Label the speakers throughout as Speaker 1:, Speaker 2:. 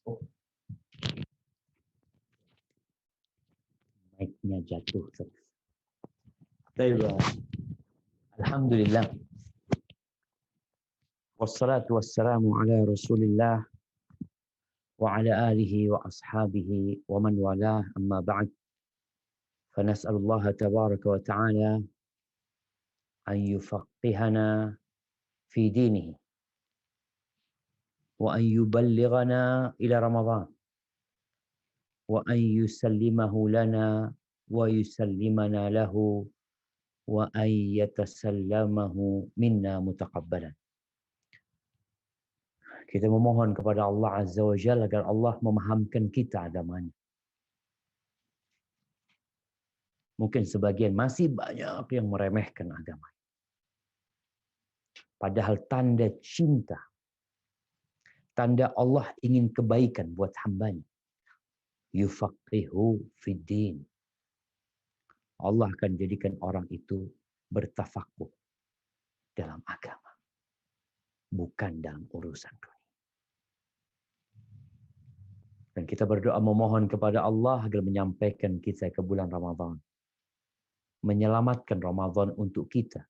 Speaker 1: Oh, mic-nya jatuh. Baik, alhamdulillah. Wassalatu wassalamu ala Rasulillah wa ala alihi wa ashabihi wa man walah, amma ba'd. فنسأل الله تبارك وتعالى أن يفقهنا في دينه وأن يبلغنا إلى رمضان وأن يسلمه لنا ويسلمنا له وأن يتسلمه منا متقبلا. Kita memohon kepada Allah Azza wa Jalla agar Allah memahamkan kita agamanya. Mungkin sebagian masih banyak yang meremehkan agama. Padahal tanda cinta, tanda Allah ingin kebaikan buat hambanya. Yufaqihu fiddin. Allah akan jadikan orang itu bertafakuh dalam agama. Bukan dalam urusan dunia. Dan kita berdoa memohon kepada Allah agar menyampaikan kita ke bulan Ramadan. Menyelamatkan Ramadan untuk kita.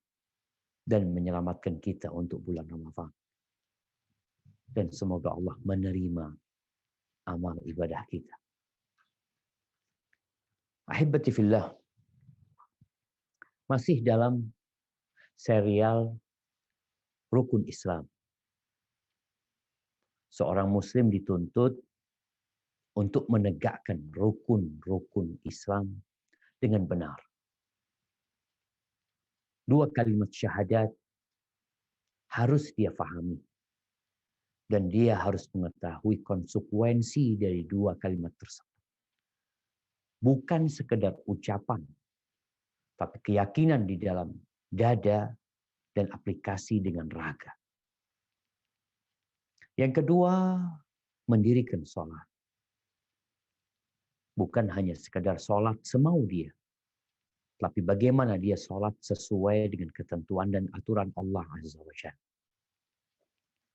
Speaker 1: Dan menyelamatkan kita untuk bulan Ramadan. Dan semoga Allah menerima amal ibadah kita. Ahibati fillah. Masih dalam serial Rukun Islam. Seorang muslim dituntut untuk menegakkan rukun-rukun Islam dengan benar. Dua kalimat syahadat harus dia fahami. Dan dia harus mengetahui konsekuensi dari dua kalimat tersebut. Bukan sekedar ucapan, tapi keyakinan di dalam dada dan aplikasi dengan raga. Yang kedua, mendirikan sholat. Bukan hanya sekedar sholat semau dia. Tapi bagaimana dia sholat sesuai dengan ketentuan dan aturan Allah Azza wa Jalla.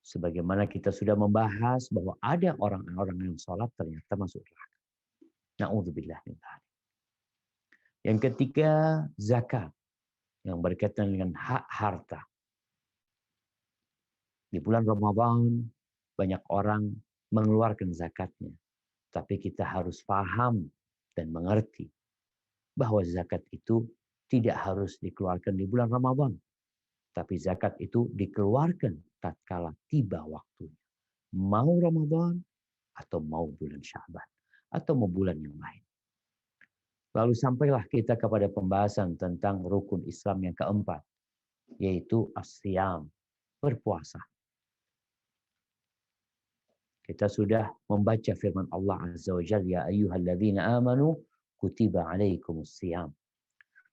Speaker 1: Sebagaimana kita sudah membahas bahwa ada orang-orang yang sholat ternyata masuk neraka. Na'udzubillah min dzalik. Yang ketiga, zakat. Yang berkaitan dengan hak harta. Di bulan Ramadan, banyak orang mengeluarkan zakatnya. Tapi kita harus paham dan mengerti bahwa zakat itu tidak harus dikeluarkan di bulan Ramadan. Tapi zakat itu dikeluarkan tatkala tiba waktunya. Mau Ramadan atau mau bulan Sya'ban. Atau mau bulan yang lain. Lalu sampailah kita kepada pembahasan tentang rukun Islam yang keempat. Yaitu as-siyam. Berpuasa. Kita sudah membaca firman Allah Azza wa Jalla, ya ayyuhalladzina amanu kutiba alaikumus siyam.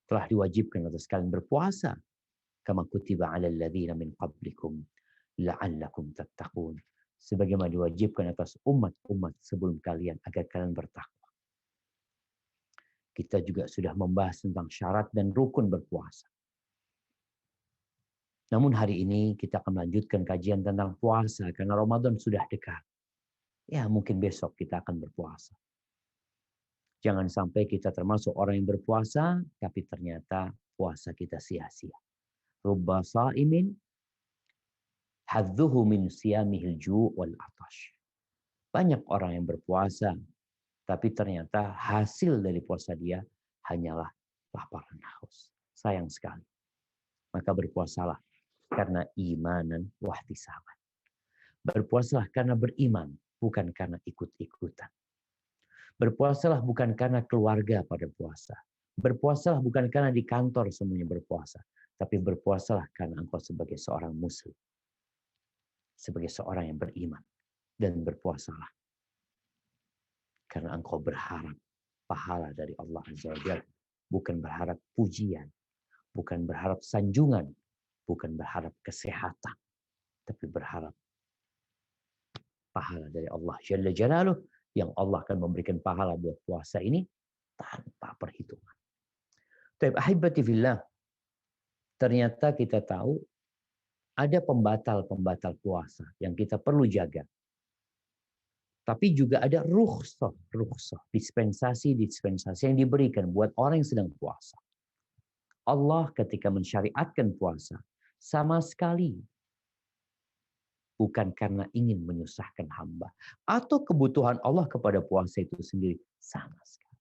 Speaker 1: Telah diwajibkan atas kalian berpuasa kama kutiba alal ladzina min qablikum la'allakum tattaqun. Sebagaimana diwajibkan atas umat-umat sebelum kalian agar kalian bertakwa. Kita juga sudah membahas tentang syarat dan rukun berpuasa. Namun hari ini kita akan melanjutkan kajian tentang puasa karena Ramadan sudah dekat. Ya, mungkin besok kita akan berpuasa. Jangan sampai kita termasuk orang yang berpuasa, tapi ternyata puasa kita sia-sia. Rubba sa'imin hadzuhu min siyamihil ju' wal atash. Banyak orang yang berpuasa, tapi ternyata hasil dari puasa dia hanyalah lapar dan haus. Sayang sekali. Maka berpuasalah karena imanan wahtisaban. Berpuasalah karena beriman. Bukan karena ikut-ikutan. Berpuasalah bukan karena keluarga pada puasa. Berpuasalah bukan karena di kantor semuanya berpuasa. Tapi berpuasalah karena engkau sebagai seorang muslim. Sebagai seorang yang beriman. Dan berpuasalah. Karena engkau berharap pahala dari Allah Azza wa Jalla. Bukan berharap pujian. Bukan berharap sanjungan. Bukan berharap kesehatan. Tapi berharap pahala dari Allah Jalla Jalaluh, yang Allah akan memberikan pahala buat puasa ini tanpa perhitungan. Taib ahibati fillah, ternyata kita tahu Ada pembatal-pembatal puasa yang kita perlu jaga. Tapi juga ada rukhsah, dispensasi yang diberikan buat orang yang sedang puasa. Allah ketika mensyariatkan puasa, sama sekali bukan karena ingin menyusahkan hamba. Atau kebutuhan Allah kepada puasa itu sendiri, sama sekali.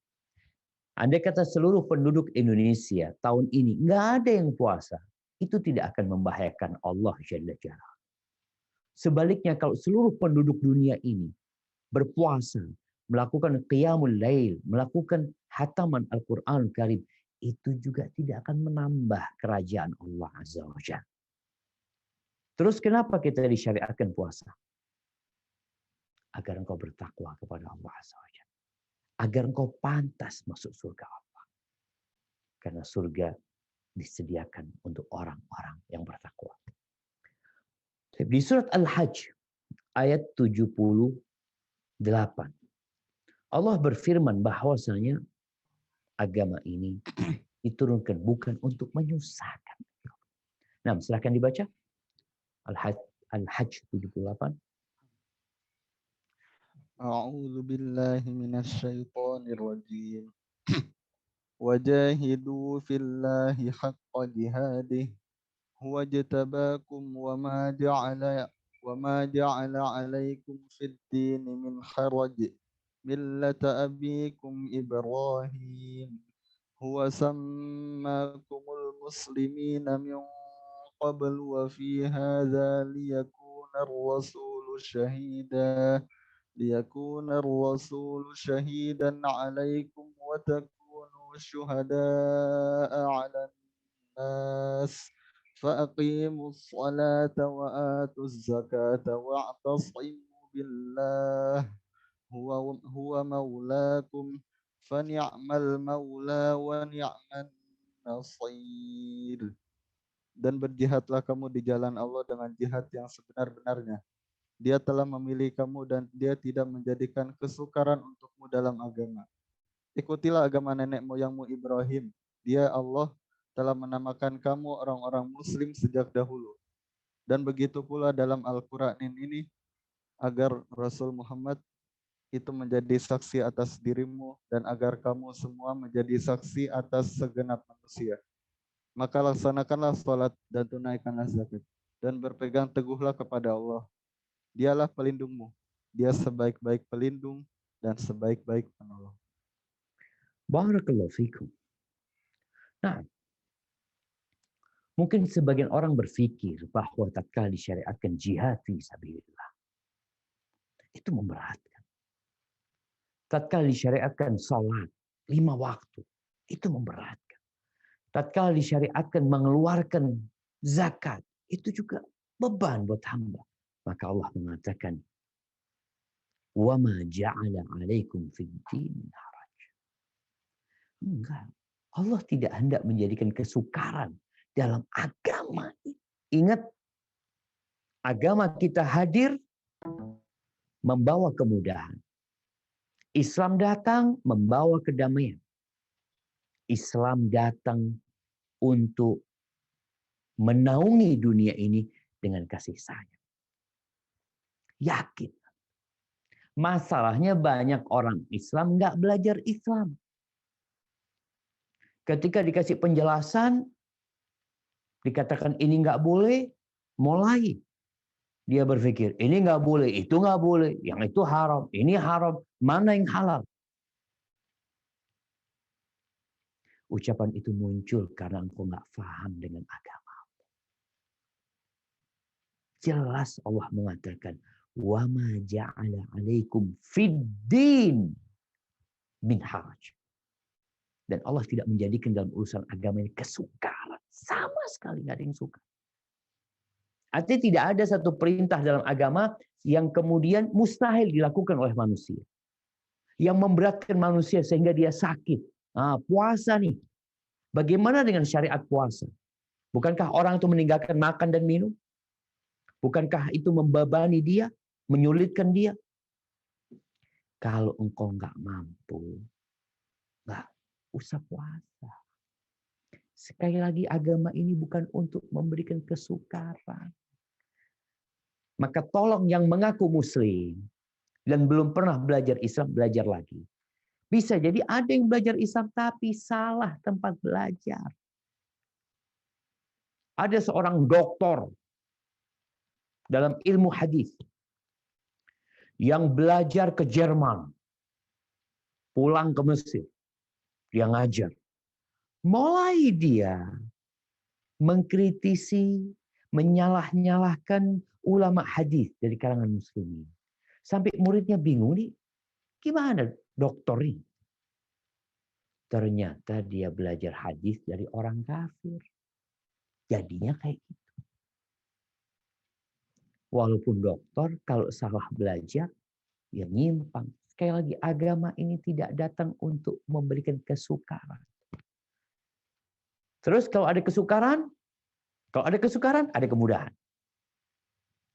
Speaker 1: Andai kata seluruh penduduk Indonesia tahun ini nggak ada yang puasa, itu tidak akan membahayakan Allah Jalla Jalla. Sebaliknya kalau seluruh penduduk dunia ini berpuasa, melakukan qiyamul lail, melakukan hataman Al-Quran Karim, itu juga tidak akan menambah kerajaan Allah Azza wa Jalla. Terus kenapa kita disyariatkan puasa? Agar engkau bertakwa kepada Allah Azza wa Jalla. Agar engkau pantas masuk surga Allah. Karena surga disediakan untuk orang-orang yang bertakwa. Di surat Al-Hajj ayat 78. Allah berfirman bahwasanya agama ini diturunkan bukan untuk menyusahkan. Nah, silakan dibaca. Al-Hajj 78.
Speaker 2: A'udzu billahi minasyaitonir rajim. Wajahidu fillahi haqqa jihadih. Huwa jtabakum wa ma ja'ala 'alaikum fid din min haraj. Millata abikum Ibrahim. Huwa sammakumul muslimina min qabl wa fi hadza liyakuna ar-rasulu shahidan 'alaikum wa takunu syuhada'a 'alan nas. Faqimus salata wa atuz zakata wa'tasimu billah huwa maulakum fani'mal maula wa ni'man nasir. Dan berjihadlah kamu di jalan Allah dengan jihad yang sebenar-benarnya. Dia telah memilih kamu dan dia tidak menjadikan kesukaran untukmu dalam agama. Ikutilah agama nenek moyangmu Ibrahim. Dia Allah telah menamakan kamu orang-orang muslim sejak dahulu. Dan begitu pula dalam Al-Quran ini, agar Rasul Muhammad itu menjadi saksi atas dirimu dan agar kamu semua menjadi saksi atas segenap manusia. Maka laksanakanlah salat dan tunaikanlah zakat. Dan berpegang teguhlah kepada Allah. Dialah pelindungmu. Dia sebaik-baik pelindung dan sebaik-baik penolong.
Speaker 1: Barakallahu fikum. Nah, mungkin sebagian orang berpikir bahwa tatkala disyariatkan jihad fi sabilillah, itu memberatkan. Tatkala disyariatkan salat 5 waktu, itu memberatkan. Tatkala disyariatkan mengeluarkan zakat, itu juga beban buat hamba. Maka Allah mengatakan, "Wa ma ja'ala 'alaikum fid din haraj." Enggak. Allah tidak hendak menjadikan kesukaran dalam agama. Ingat, agama kita hadir membawa kemudahan. Islam datang membawa kedamaian. Islam datang untuk menaungi dunia ini dengan kasih sayang. Yakin. Masalahnya banyak orang Islam nggak belajar Islam. Ketika dikasih penjelasan, dikatakan ini nggak boleh, mulai dia berpikir ini nggak boleh, itu nggak boleh, yang itu haram, ini haram, mana yang halal? Ucapan itu muncul karena engkau nggak paham dengan agama. Jelas Allah mengatakan, wa ma ja'ala 'alaikum fid din min haraj. Dan Allah tidak menjadikan dalam urusan agama ini kesukaran. Sama sekali nggak ada yang suka. Artinya tidak ada satu perintah dalam agama yang kemudian mustahil dilakukan oleh manusia. Yang memberatkan manusia sehingga dia sakit. Nah, puasa nih. Bagaimana dengan syariat puasa? Bukankah orang itu meninggalkan makan dan minum? Bukankah itu membebani dia? Menyulitkan dia? Kalau engkau nggak mampu, nggak usah puasa. Sekali lagi agama ini bukan untuk memberikan kesukaran. Maka tolong yang mengaku muslim dan belum pernah belajar Islam, belajar lagi. Bisa jadi ada yang belajar Islam tapi salah tempat belajar. Ada seorang doktor dalam ilmu hadis yang belajar ke Jerman, pulang ke Mesir, dia ngajar. Mulai dia mengkritisi, menyalah-nyalahkan ulama hadis dari kalangan muslimin. Sampai muridnya bingung nih, gimana dokter ini? Ternyata dia belajar hadis dari orang kafir. Jadinya kayak gitu. Walaupun dokter kalau salah belajar, ya nyimpang. Sekali lagi, agama ini tidak datang untuk memberikan kesukaran. Terus kalau ada kesukaran, ada kemudahan.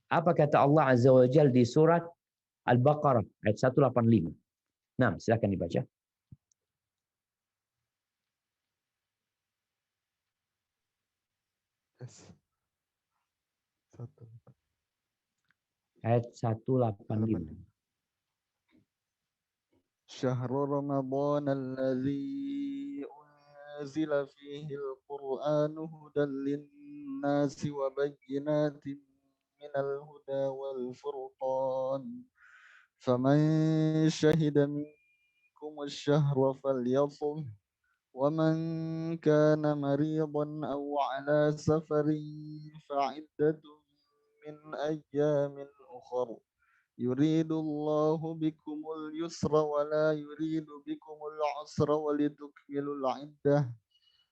Speaker 1: Apa kata Allah Azza wa Jalla di surat Al-Baqarah ayat 185. Nah, silakan dibaca. Ayat 185.
Speaker 2: Syahrul Ramadan alladzi unzila fihi al-Qur'anu hudan lin-nasi wa bayyinatin minal huda wal furqan. Faman syahida minkum asy-syahra falyasum wa man kana maridan aw 'ala safarin fa'iddatun min ayyamin ukhra. Yuridullahu bikumul yusra wa la yuridu bikumul usra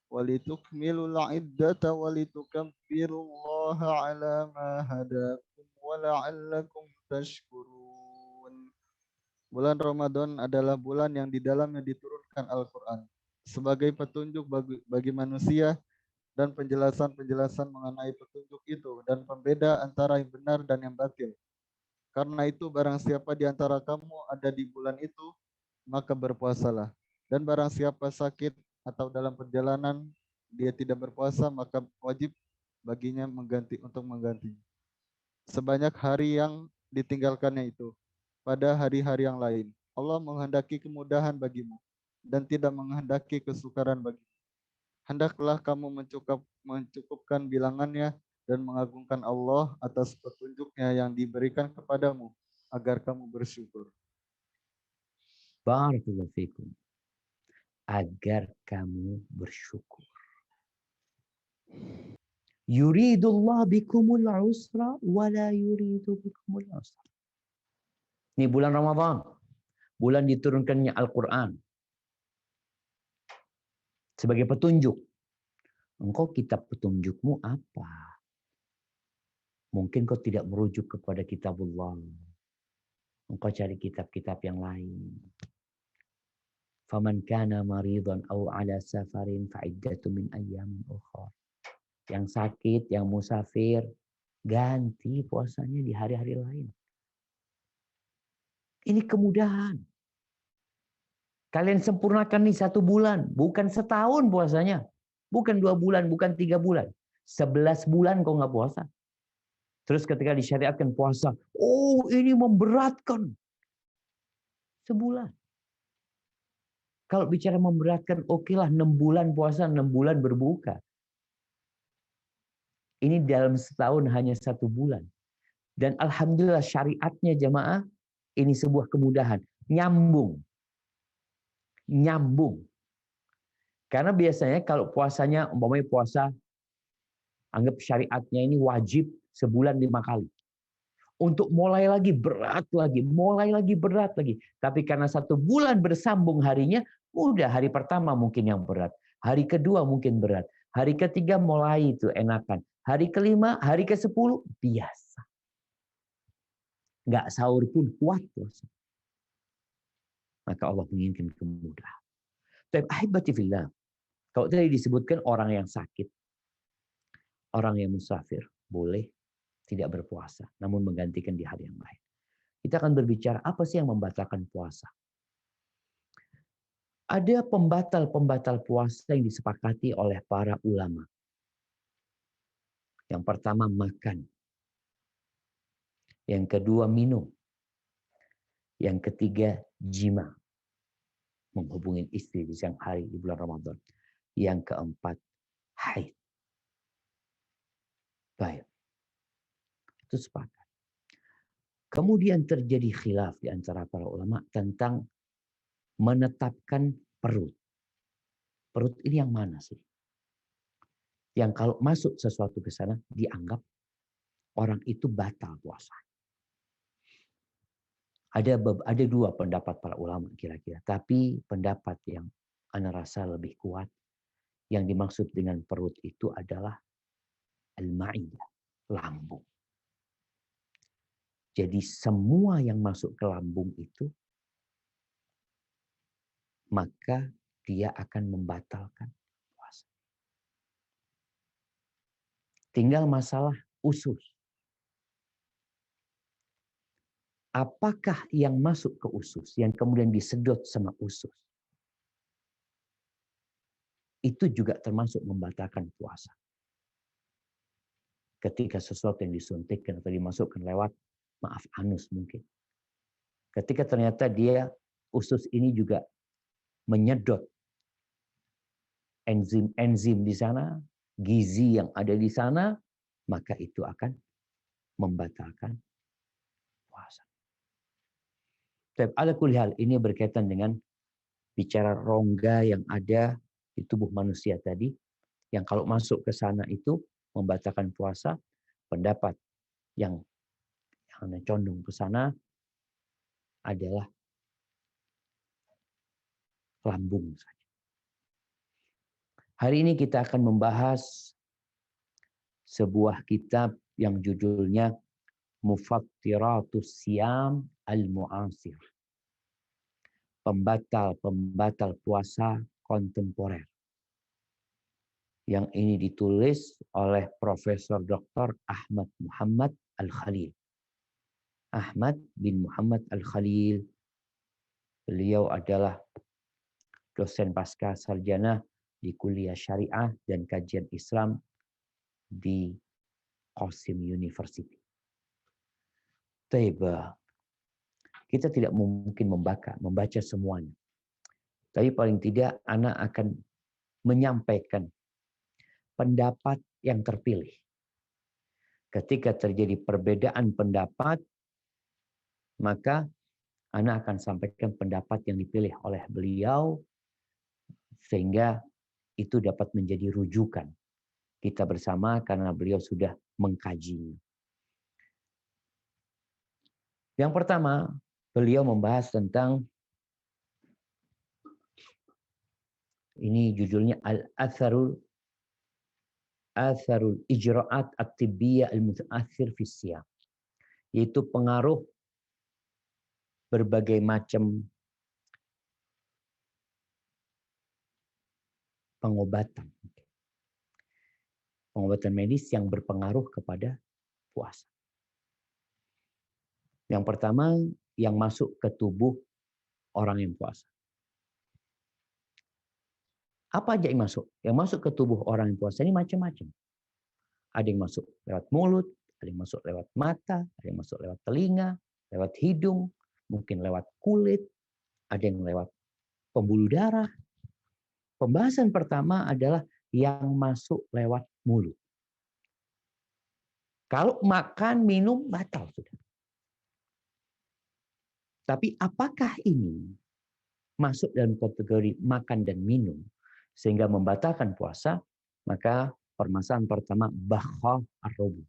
Speaker 2: walitukmilul iddata walitukabbirullaha ala ma hadakum wa la'allakum tashkurun. Bulan Ramadan adalah bulan yang di dalamnya diturunkan Al-Quran sebagai petunjuk bagi manusia dan penjelasan-penjelasan mengenai petunjuk itu dan pembeda antara yang benar dan yang batil. Karena itu barang siapa di antara kamu ada di bulan itu, maka berpuasalah. Dan barang siapa sakit atau dalam perjalanan dia tidak berpuasa, maka wajib baginya mengganti sebanyak hari yang ditinggalkannya itu pada hari-hari yang lain. Allah menghendaki kemudahan bagimu dan tidak menghendaki kesukaran bagimu. Hendaklah kamu mencukupkan bilangannya dan mengagungkan Allah atas petunjuknya yang diberikan kepadamu agar kamu bersyukur.
Speaker 1: Barakallahu fikum. Agar kamu bersyukur. Yuridullah bikumul usra wa la yuridu bikumul usra. Ini bulan Ramadan. Bulan diturunkannya Al-Quran. Sebagai petunjuk. Engkau kitab petunjukmu apa? Mungkin kau tidak merujuk kepada kitabullah. Engkau cari kitab-kitab yang lain. Faman kana maridan aw ala safarin fa'iddatu min ayyamin ukhra. Yang sakit, yang musafir, ganti puasanya di hari-hari lain. Ini kemudahan. Kalian sempurnakan nih 1 bulan, bukan setahun puasanya. Bukan 2 bulan, bukan 3 bulan. 11 bulan kau nggak puasa. Terus ketika disyariatkan puasa, oh ini memberatkan. Sebulan. Kalau bicara memberatkan, okelah 6 bulan puasa, 6 bulan berbuka. Ini dalam setahun hanya 1 bulan. Dan alhamdulillah syariatnya jamaah, ini sebuah kemudahan. Nyambung. Karena biasanya kalau puasanya, umpamanya puasa, anggap syariatnya ini wajib sebulan 5 kali. Untuk mulai lagi berat lagi, Tapi karena 1 bulan bersambung harinya, udah hari pertama mungkin yang berat. Hari kedua mungkin berat. Hari ketiga mulai itu enakan. Hari kelima, hari ke-10 biasa. Nggak sahur pun kuat puasa. Maka Allah menginginkan kemudahan. Tapi ahibati fillah. Kalau tadi disebutkan orang yang sakit, orang yang musafir, boleh tidak berpuasa, namun menggantikan di hari yang lain. Kita akan berbicara apa sih yang membatalkan puasa. Ada pembatal-pembatal puasa yang disepakati oleh para ulama. Yang pertama, makan. Yang kedua minum. Yang ketiga jima, menghubungi istri di siang hari di bulan Ramadan. Yang keempat haid. Baik. Itu sepakat. Kemudian terjadi khilaf di antara para ulama tentang menetapkan perut. Perut ini yang mana sih? Yang kalau masuk sesuatu ke sana dianggap orang itu batal puasa. Ada dua pendapat para ulama kira-kira. Tapi pendapat yang ana rasa lebih kuat, yang dimaksud dengan perut itu adalah al-ma'idah, lambung. Jadi semua yang masuk ke lambung itu, maka dia akan membatalkan puasa. Tinggal masalah usus. Apakah yang masuk ke usus, yang kemudian disedot sama usus, itu juga termasuk membatalkan puasa. Ketika sesuatu yang disuntikkan atau dimasukkan lewat, maaf, anus mungkin. Ketika ternyata dia, usus ini juga menyedot enzim-enzim di sana, gizi yang ada di sana, maka itu akan membatalkan puasa. Tapi ala kulli hal, ini berkaitan dengan bicara rongga yang ada di tubuh manusia tadi, yang kalau masuk ke sana itu membatalkan puasa. Pendapat yang condong ke sana adalah lambung saja. Hari ini kita akan membahas sebuah kitab yang judulnya Mufattiratus Siyam Al-Mu'asir. Pembatal-pembatal puasa kontemporer. Yang ini ditulis oleh Profesor Dr. Ahmad Muhammad Al-Khalil. Ahmad bin Muhammad Al-Khalil. Beliau adalah dosen pasca sarjana di Kuliah Syariah dan Kajian Islam di Qasim University. Kita tidak mungkin membaca semuanya. Tapi paling tidak anak akan menyampaikan pendapat yang terpilih. Ketika terjadi perbedaan pendapat, maka anak akan sampaikan pendapat yang dipilih oleh beliau, sehingga itu dapat menjadi rujukan kita bersama karena beliau sudah mengkajinya. Yang pertama, beliau membahas tentang, ini judulnya Al-Atharul Ijra'at At-Tibbiyah Al-Muta'athir fi Siyam, yaitu pengaruh berbagai macam pengobatan medis yang berpengaruh kepada puasa. Yang pertama, yang masuk ke tubuh orang yang puasa. Apa aja yang masuk? Yang masuk ke tubuh orang yang puasa ini macam-macam. Ada yang masuk lewat mulut, ada yang masuk lewat mata, ada yang masuk lewat telinga, lewat hidung, mungkin lewat kulit, ada yang lewat pembuluh darah. Pembahasan pertama adalah yang masuk lewat mulut. Kalau makan, minum, batal sudah. Tapi apakah ini masuk dalam kategori makan dan minum sehingga membatalkan puasa? Maka permasalahan pertama bakha ar-rubu,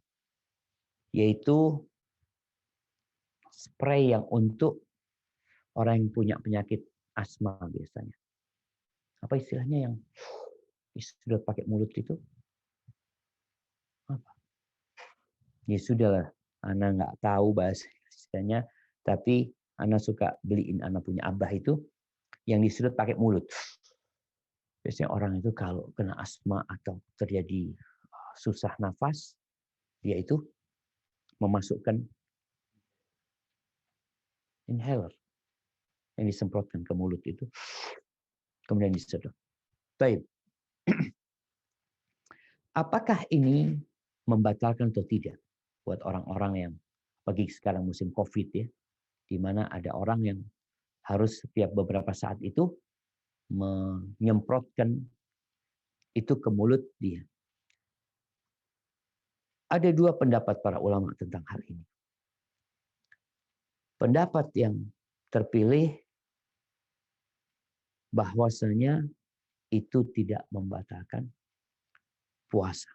Speaker 1: yaitu spray yang untuk orang yang punya penyakit asma biasanya. Apa istilahnya yang sudah pakai mulut itu? Apa? Ya sudahlah, Ana nggak tahu bahasa istilahnya, tapi Ana suka beliin Ana punya abah itu yang disedot pakai mulut. Biasanya orang itu kalau kena asma atau terjadi susah nafas, dia itu memasukkan inhaler yang disemprotkan ke mulut itu, kemudian disedot. Baik. Apakah ini membatalkan atau tidak buat orang-orang yang Bagi sekarang musim COVID ya, di mana ada orang yang harus setiap beberapa saat itu menyemprotkan itu ke mulut dia. Ada dua pendapat para ulama tentang hal ini. Pendapat yang terpilih bahwasanya itu tidak membatalkan puasa.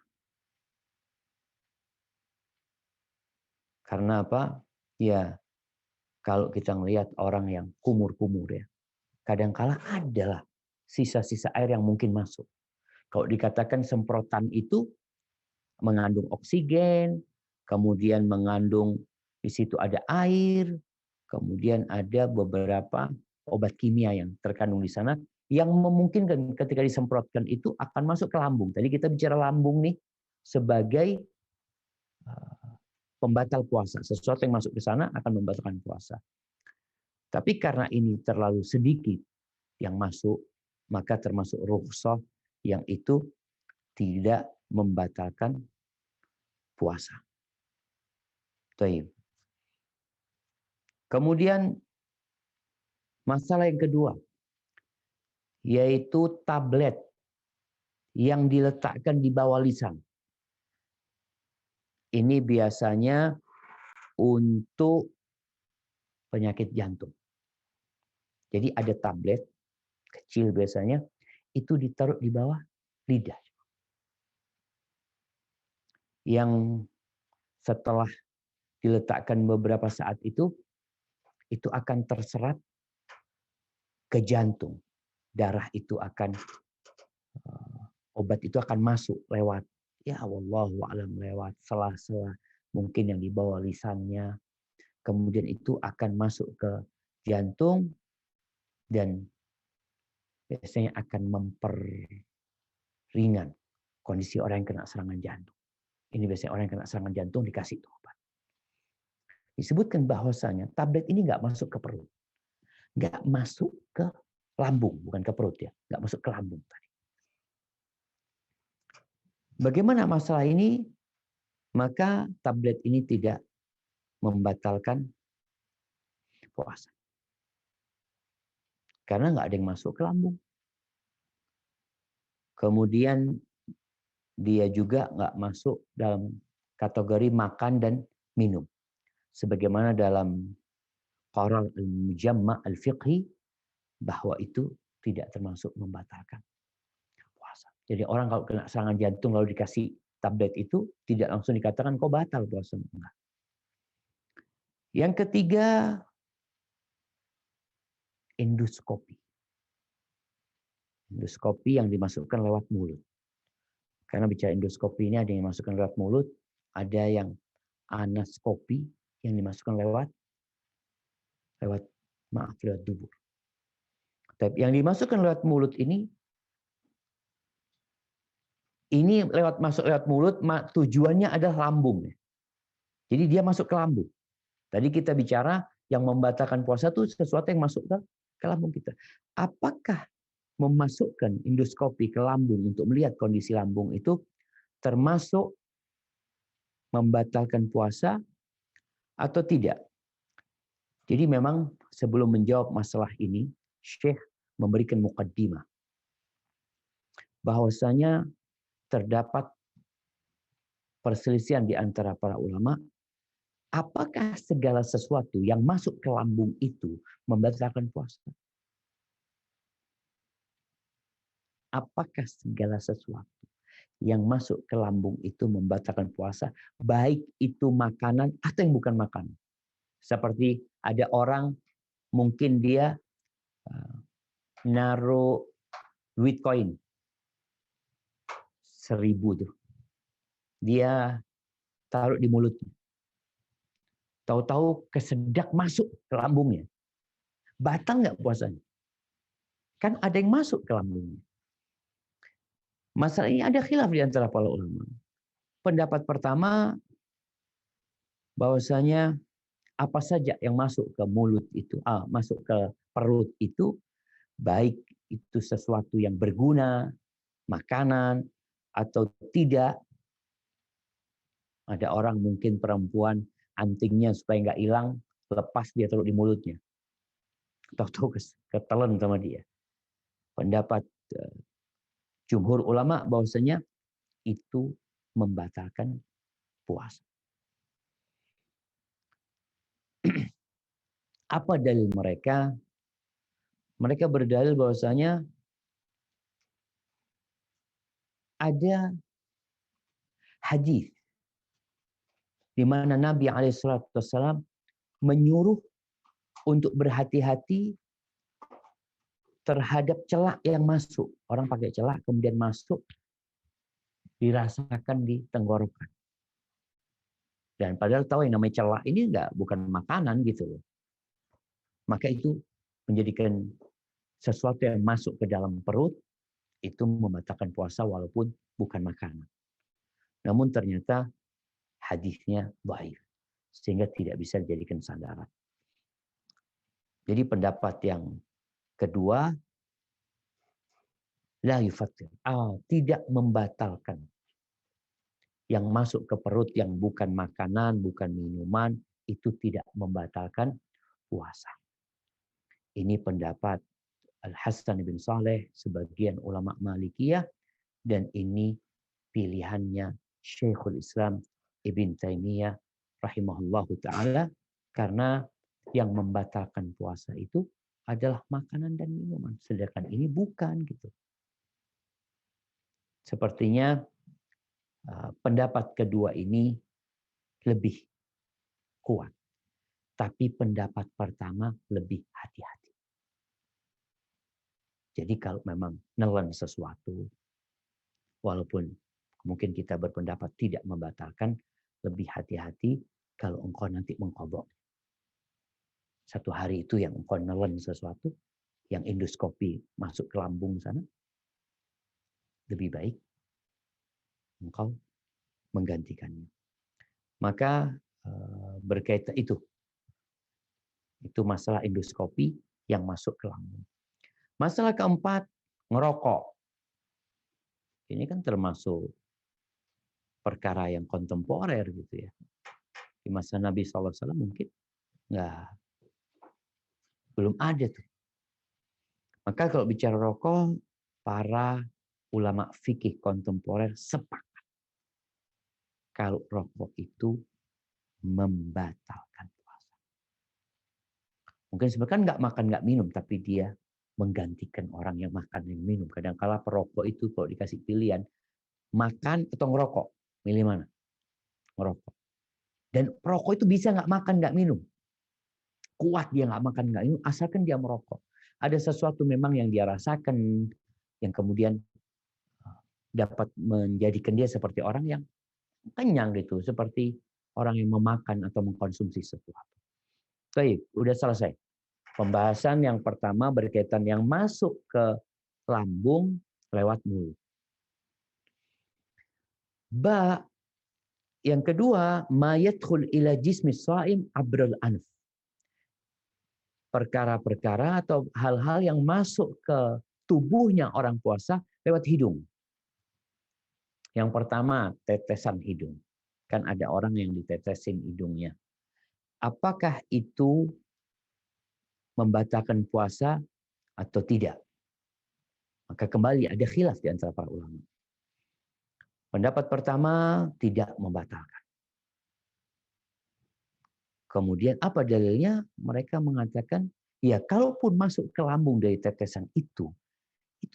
Speaker 1: Karena apa? Ya, kalau kita melihat orang yang kumur-kumur ya, kadangkala adalah sisa-sisa air yang mungkin masuk. Kalau dikatakan semprotan itu mengandung oksigen, kemudian mengandung di situ ada air, kemudian ada beberapa obat kimia yang terkandung di sana yang memungkinkan ketika disemprotkan itu akan masuk ke lambung. Tadi kita bicara lambung nih sebagai pembatal puasa. Sesuatu yang masuk ke sana akan membatalkan puasa. Tapi karena ini terlalu sedikit yang masuk, maka termasuk rukhsah yang itu tidak membatalkan puasa. Baik. Kemudian masalah yang kedua, yaitu tablet yang diletakkan di bawah lisan. Ini biasanya untuk penyakit jantung. Jadi ada tablet kecil biasanya, itu ditaruh di bawah lidah. Yang setelah diletakkan beberapa saat itu akan terserap ke jantung. Darah itu akan, obat itu akan masuk lewat, ya wallahu a'lam, lewat sela-sela mungkin yang di bawah lisannya. Kemudian itu akan masuk ke jantung dan biasanya akan memperingan kondisi orang yang kena serangan jantung. Ini biasanya orang yang kena serangan jantung dikasih itu obat. Disebutkan bahwasanya tablet ini nggak masuk ke perut, nggak masuk ke lambung, bukan ke perut ya, nggak masuk ke lambung tadi. Bagaimana masalah ini? Maka tablet ini tidak membatalkan puasa. Karena nggak ada yang masuk ke lambung. Kemudian dia juga nggak masuk dalam kategori makan dan minum. Sebagaimana dalam Qarar al-Mujamma' al-Fiqhi, bahwa itu tidak termasuk membatalkan puasa. Jadi orang kalau kena serangan jantung lalu dikasih tablet itu, tidak langsung dikatakan kok batal puasa. Enggak. Yang ketiga, endoskopi. Endoskopi yang dimasukkan lewat mulut. Karena bicara endoskopi ini ada yang dimasukkan lewat mulut, ada yang anaskopi yang dimasukkan lewat dubur. Tapi yang dimasukkan lewat mulut ini masuk lewat mulut, tujuannya adalah lambung. Jadi dia masuk ke lambung. Tadi kita bicara yang membatalkan puasa itu sesuatu yang masuk ke lambung kita. Apakah memasukkan endoskopi ke lambung untuk melihat kondisi lambung itu termasuk membatalkan puasa atau tidak? Jadi memang sebelum menjawab masalah ini, Syekh memberikan muqaddimah bahwasanya terdapat perselisihan di antara para ulama, apakah segala sesuatu yang masuk ke lambung itu membatalkan puasa? Apakah segala sesuatu yang masuk ke lambung itu membatalkan puasa, baik itu makanan atau yang bukan makanan? Seperti ada orang mungkin dia naruh duit koin 1.000 tuh, dia taruh di mulutnya, tahu-tahu kesedak masuk ke lambungnya, batal nggak puasanya? Kan ada yang masuk ke lambungnya. Masalah ini ada khilaf di antara para ulama. Pendapat pertama, bahwasanya apa saja yang masuk ke mulut itu, masuk ke perut itu, baik itu sesuatu yang berguna, makanan atau tidak. Ada orang mungkin perempuan antingnya supaya nggak hilang, lepas dia taruh di mulutnya. Tahu-tahu ketelan sama dia. Pendapat jumhur ulama bahwasanya itu membatalkan puasa. Apa dalil mereka? Mereka berdalil bahwasanya ada hadis di mana Nabi SAW menyuruh untuk berhati-hati terhadap celak yang masuk. Orang pakai celak kemudian masuk, dirasakan di tenggorokan. Dan padahal tahu yang namanya celak ini bukan makanan gitu loh. Maka itu menjadikan sesuatu yang masuk ke dalam perut itu membatalkan puasa walaupun bukan makanan. Namun ternyata hadisnya dhaif sehingga tidak bisa dijadikan sandaran. Jadi pendapat yang kedua, la yufattir, tidak membatalkan. Yang masuk ke perut yang bukan makanan, bukan minuman, itu tidak membatalkan puasa. Ini pendapat Al-Hasan bin Saleh, sebagian ulama Malikiyah, dan ini pilihannya Syekhul Islam Ibn Taimiyah rahimahullahu ta'ala, karena yang membatalkan puasa itu adalah makanan dan minuman. Sedangkan ini bukan gitu. Sepertinya pendapat kedua ini lebih kuat. Tapi pendapat pertama lebih hati-hati. Jadi kalau memang nelen sesuatu, walaupun mungkin kita berpendapat tidak membatalkan, lebih hati-hati kalau engkau nanti mengqadha. Satu hari itu yang engkau nelen sesuatu, yang endoskopi masuk ke lambung sana, lebih baik engkau menggantikannya. Maka berkaitan itu masalah endoskopi yang masuk ke lambung. Masalah keempat, ngerokok. Ini kan termasuk perkara yang kontemporer gitu ya. Di masa Nabi SAW mungkin belum ada tuh. Maka kalau bicara rokok, para ulama fikih kontemporer sepakat kalau rokok itu membatalkan puasa. Mungkin sebenarnya nggak makan nggak minum, tapi dia menggantikan orang yang makan dan minum. Kadang-kala perokok itu kalau dikasih pilihan makan atau ngerokok, milih mana? Ngerokok. Dan perokok itu bisa nggak makan nggak minum. Kuat dia nggak makan nggak minum, asalkan dia merokok. Ada sesuatu memang yang dia rasakan yang kemudian dapat menjadikan dia seperti orang yang kenyang gitu, seperti orang yang memakan atau mengkonsumsi sesuatu. Baik, udah selesai. Pembahasan yang pertama berkaitan yang masuk ke lambung lewat mulut. Yang kedua, ma yadkhul ila jismi shaim abrul anf. Perkara-perkara atau hal-hal yang masuk ke tubuhnya orang puasa lewat hidung. Yang pertama, tetesan hidung. Kan ada orang yang ditetesin hidungnya. Apakah itu membatalkan puasa atau tidak? Maka kembali ada khilaf di antara para ulama. Pendapat pertama, tidak membatalkan. Kemudian apa dalilnya? Mereka mengatakan, ya kalaupun masuk ke lambung dari tetesan itu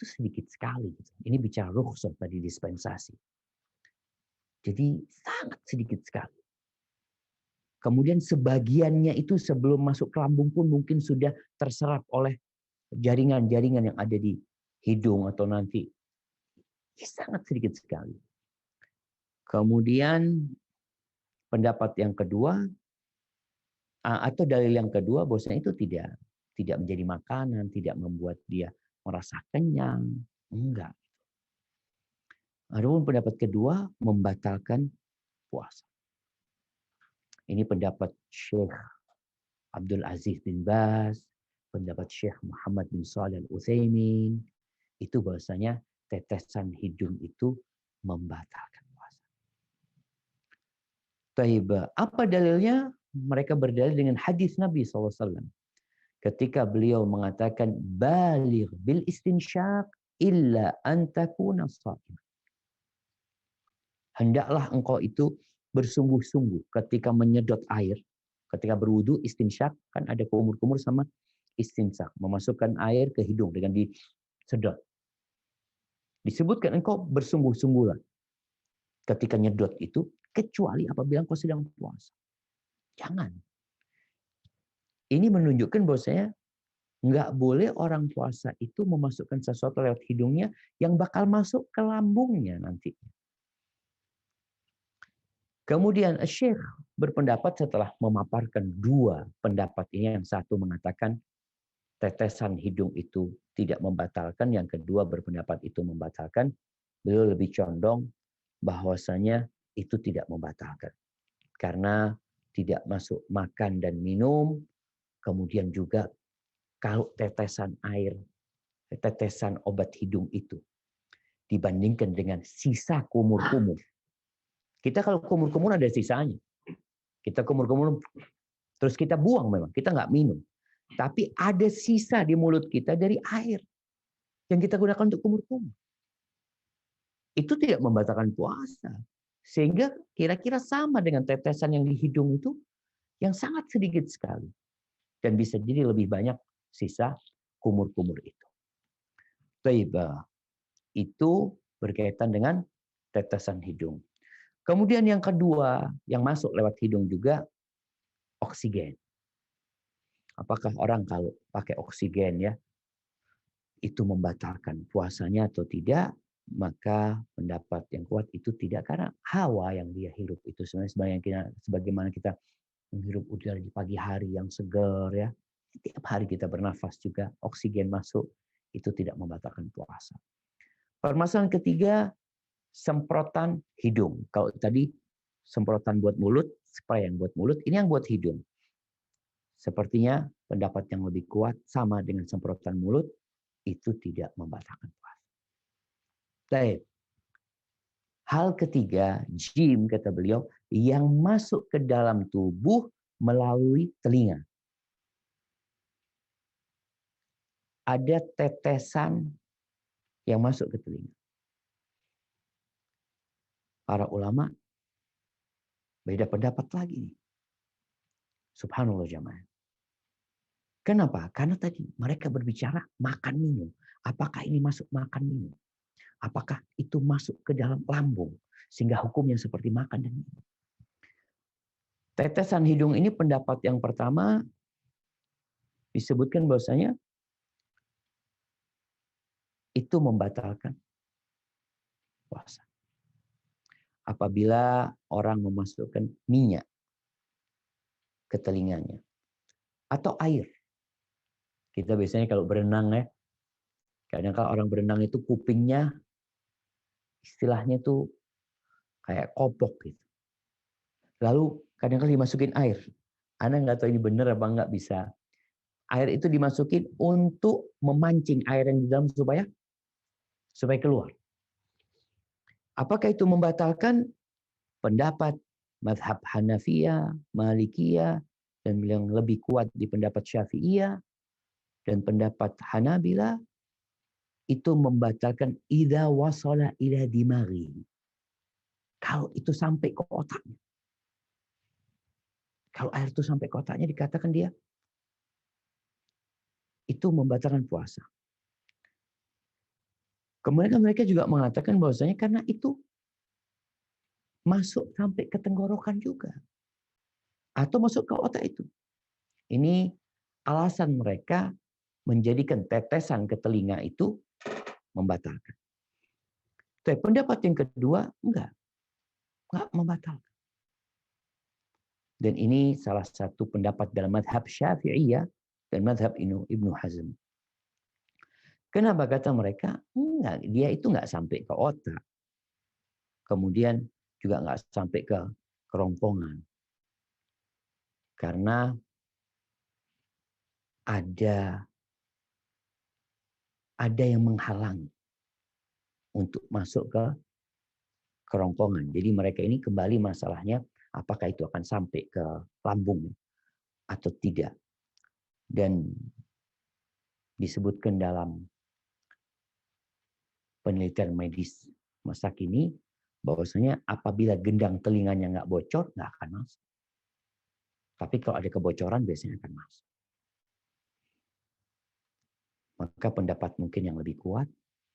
Speaker 1: sedikit sekali. Ini bicara rukhsah tadi, dispensasi. Jadi sangat sedikit sekali. Kemudian sebagiannya itu sebelum masuk ke lambung pun mungkin sudah terserap oleh jaringan-jaringan yang ada di hidung atau nanti. Sangat sedikit sekali. Kemudian pendapat yang kedua, atau dalil yang kedua, bahwasanya itu tidak menjadi makanan, tidak membuat dia merasa kenyang. Enggak. Adapun pendapat kedua, membatalkan puasa. Ini pendapat Syekh Abdul Aziz bin Baz, pendapat Syekh Muhammad bin Shalih Al-Utsaimin, itu bahwasanya tetesan hidung itu membatalkan puasa. Taib. Apa dalilnya? Mereka berdalil dengan hadis Nabi SAW. Ketika beliau mengatakan, baligh bil istinsyaq illa an takuna sha'im. Hendaklah engkau itu bersungguh-sungguh ketika menyedot air. Ketika berwudu, istinsyaq, kan ada kumur-kumur sama istinsyaq. Memasukkan air ke hidung dengan disedot. Disebutkan engkau bersungguh-sungguhlah ketika nyedot itu, kecuali apabila engkau sedang puasa. Jangan. Ini menunjukkan bahwasanya nggak boleh orang puasa itu memasukkan sesuatu lewat hidungnya yang bakal masuk ke lambungnya nanti. Kemudian Syekh berpendapat setelah memaparkan dua pendapat ini, yang satu mengatakan tetesan hidung itu tidak membatalkan, yang kedua berpendapat itu membatalkan. Beliau lebih condong bahwasanya itu tidak membatalkan. Karena tidak masuk makan dan minum, kemudian juga kalau tetesan air, tetesan obat hidung itu dibandingkan dengan sisa kumur-kumur. Kita kalau kumur-kumur ada sisanya. Kita kumur-kumur terus kita buang memang, kita nggak minum. Tapi ada sisa di mulut kita dari air yang kita gunakan untuk kumur-kumur. Itu tidak membatalkan puasa. Sehingga kira-kira sama dengan tetesan yang di hidung itu yang sangat sedikit sekali. Dan bisa jadi lebih banyak sisa kumur-kumur itu. Taibah. Itu berkaitan dengan tetesan hidung. Kemudian yang kedua, yang masuk lewat hidung juga, oksigen. Apakah orang kalau pakai oksigen ya, itu membatalkan puasanya atau tidak? Maka pendapat yang kuat itu tidak, karena hawa yang dia hirup itu sebenarnya sebagaimana kita menghirup udara di pagi hari yang segar ya. Setiap hari kita bernafas juga, oksigen masuk, itu tidak membatalkan puasa. Permasalahan ketiga, semprotan hidung. Kalau tadi semprotan buat mulut, spray yang buat mulut, ini yang buat hidung. Sepertinya pendapat yang lebih kuat sama dengan semprotan mulut, itu tidak membatalkan puasa. Baik. Hal ketiga, jim kata beliau, yang masuk ke dalam tubuh melalui telinga. Ada tetesan yang masuk ke telinga. Para ulama beda pendapat lagi nih. Subhanallah jamaah. Kenapa? Karena tadi mereka berbicara makan minum. Apakah ini masuk makan minum? Apakah itu masuk ke dalam lambung? Sehingga hukumnya seperti makan dan minum. Tetesan hidung ini pendapat yang pertama disebutkan bahwasanya itu membatalkan puasa. Apabila orang memasukkan minyak ke telinganya atau air. Kita biasanya kalau berenang ya, kadang kalau orang berenang itu kupingnya istilahnya tuh kayak kopok gitu. Lalu kadang-kadang dimasukin air. Anda nggak tahu ini benar apa nggak bisa. Air itu dimasukin untuk memancing air yang di dalam supaya keluar. Apakah itu membatalkan? Pendapat mazhab Hanafiyah, Malikiyah, dan yang lebih kuat di pendapat Syafi'iyah dan pendapat Hanabila, itu membatalkan idza wasala ila dimaghi. Kalau itu sampai ke otaknya. Kalau air itu sampai ke otaknya, dikatakan dia itu membatalkan puasa. Kemudian mereka juga mengatakan bahwasanya karena itu masuk sampai ke tenggorokan juga. Atau masuk ke otak itu. Ini alasan mereka menjadikan tetesan ke telinga itu membatalkan. Tapi pendapat yang kedua, enggak membatalkan. Dan ini salah satu pendapat dalam madhab Syafi'iyah dan madhab Ibnu Hazm. Kenapa kata mereka? Enggak, dia itu enggak sampai ke otak. Kemudian juga enggak sampai ke kerongkongan. Karena ada yang menghalangi untuk masuk ke kerongkongan. Jadi mereka ini kembali masalahnya, apakah itu akan sampai ke lambung atau tidak. Dan disebutkan dalam penelitian medis masa kini bahwasanya apabila gendang telinganya nggak bocor, nggak akan masuk. Tapi kalau ada kebocoran biasanya akan masuk. Maka pendapat mungkin yang lebih kuat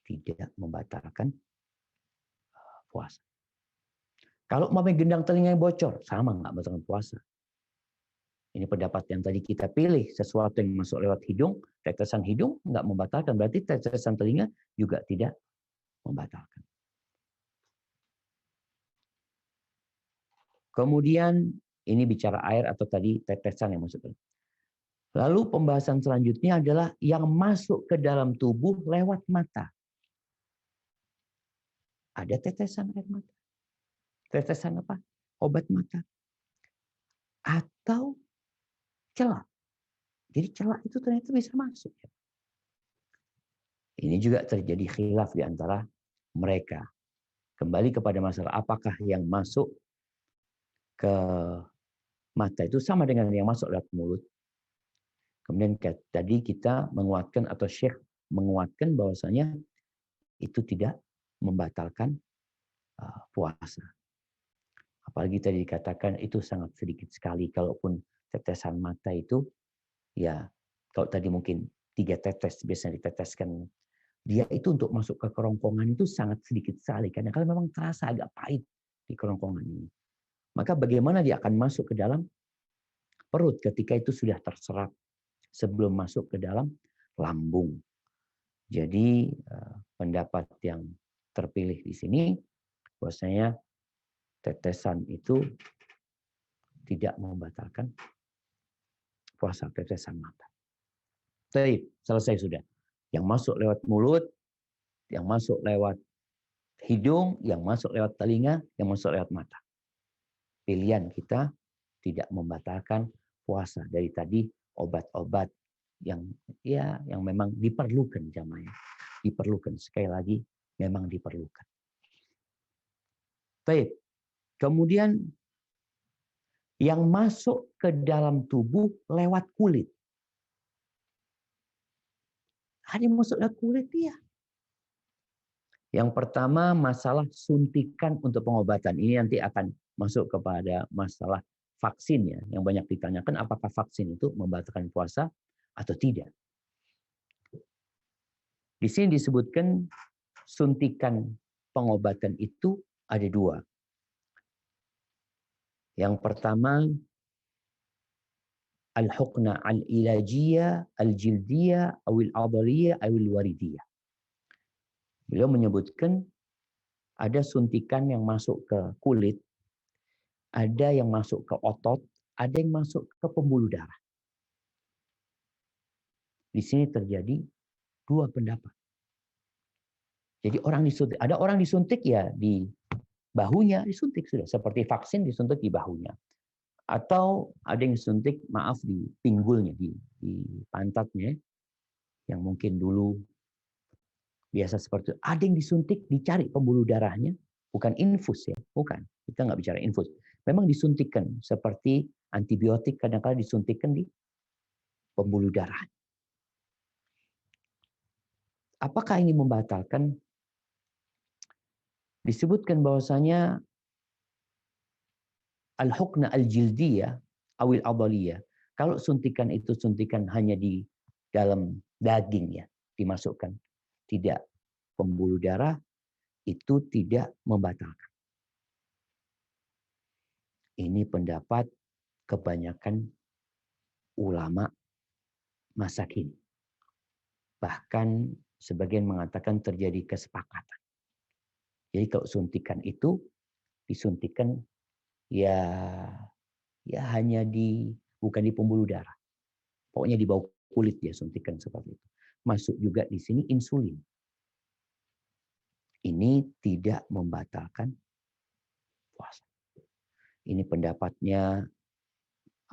Speaker 1: tidak membatalkan puasa. Kalau mau gendang telinganya bocor, sama nggak membatalkan puasa. Ini pendapat yang tadi kita pilih, sesuatu yang masuk lewat hidung, tetesan hidung nggak membatalkan, berarti tetesan telinga juga tidak membatalkan. Kemudian ini bicara air atau tadi tetesan yang masuk. Lalu pembahasan selanjutnya adalah yang masuk ke dalam tubuh lewat mata. Ada tetesan air mata. Tetesan apa? Obat mata. Atau celak. Jadi celak itu ternyata bisa masuk. Ini juga terjadi khilaf di antara mereka. Kembali kepada masalah apakah yang masuk ke mata itu sama dengan yang masuk lewat mulut. Kemudian tadi kita menguatkan atau Syekh menguatkan bahwasanya itu tidak membatalkan puasa. Apalagi tadi dikatakan itu sangat sedikit sekali, kalaupun tetesan mata itu ya kalau tadi mungkin 3 tetes biasanya diteteskan, dia itu untuk masuk ke kerongkongan itu sangat sedikit sekali karena kalau memang terasa agak pahit di kerongkongan ini. Maka bagaimana dia akan masuk ke dalam perut ketika itu sudah terserap sebelum masuk ke dalam lambung. Jadi pendapat yang terpilih di sini bahwasanya tetesan itu tidak membatalkan puasa, tetesan mata. Baik, selesai sudah. Yang masuk lewat mulut, yang masuk lewat hidung, yang masuk lewat telinga, yang masuk lewat mata. Pilihan kita tidak membatalkan puasa. Dari tadi obat-obat yang memang diperlukan jamaah. Diperlukan, sekali lagi memang diperlukan. Baik. Kemudian yang masuk ke dalam tubuh lewat kulit. Ada yang masuk lewat kulit ya. Yang pertama masalah suntikan untuk pengobatan. Ini nanti akan masuk kepada masalah vaksin ya. Yang banyak ditanyakan apakah vaksin itu membatalkan puasa atau tidak. Di sini disebutkan suntikan pengobatan itu ada 2. Yang pertama al-hukna al-ilajiyah, al-jildiyah, awil-adaliyah, awil-waridiyah. Beliau menyebutkan ada suntikan yang masuk ke kulit, ada yang masuk ke otot, ada yang masuk ke pembuluh darah. Di sini terjadi 2 pendapat. Jadi ada orang disuntik ya di bahunya disuntik sudah, seperti vaksin disuntik di bahunya. Atau ada yang disuntik di pinggulnya, di pantatnya, yang mungkin dulu biasa seperti itu. Ada yang disuntik, dicari pembuluh darahnya, bukan infus ya, bukan. Kita nggak bicara infus. Memang disuntikkan seperti antibiotik kadang-kadang disuntikkan di pembuluh darah. Apakah ini membatalkan? Disebutkan bahwasanya al-hukna al-jildiyah awil adaliyah. Kalau suntikan itu suntikan hanya di dalam daging ya, dimasukkan. Tidak pembuluh darah, itu tidak membatalkan. Ini pendapat kebanyakan ulama masa kini. Bahkan sebagian mengatakan terjadi kesepakatan. Jadi kalau suntikan itu disuntikan ya hanya bukan di pembuluh darah. Pokoknya di bawah kulit dia suntikan seperti itu. Masuk juga di sini insulin. Ini tidak membatalkan puasa. Ini pendapatnya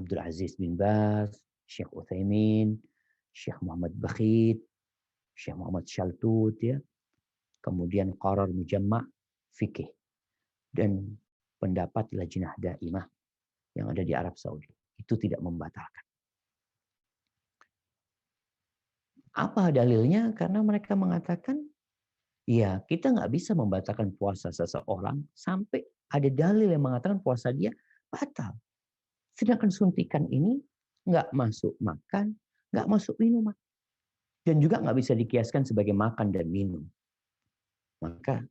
Speaker 1: Abdul Aziz bin Baz, Syekh Utsaimin, Syekh Muhammad Bakhit, Syekh Muhammad Shaltut ya. Kemudian Qarar Mujamma' Fikih dan pendapat Lajnah Daimah yang ada di Arab Saudi. Itu tidak membatalkan. Apa dalilnya? Karena mereka mengatakan, ya kita nggak bisa membatalkan puasa seseorang sampai ada dalil yang mengatakan puasa dia batal. Sedangkan suntikan ini nggak masuk makan, nggak masuk minuman. Dan juga nggak bisa dikiaskan sebagai makan dan minum. Maka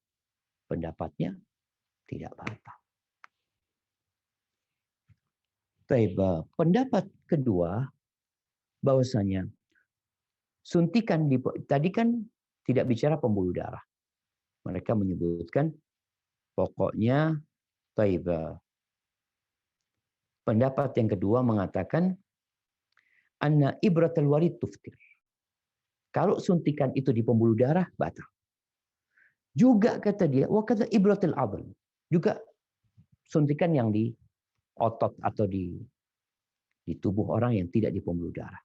Speaker 1: pendapatnya tidak batal. Pendapat kedua, bahwasanya suntikan tadi kan tidak bicara pembuluh darah. Mereka menyebutkan pokoknya pendapat yang kedua mengatakan anna ibratul warid tuftir. Kalau suntikan itu di pembuluh darah batal. Juga kata dia wa kata ibratul adl. Juga suntikan yang di otot atau di tubuh orang yang tidak di pembuluh darah.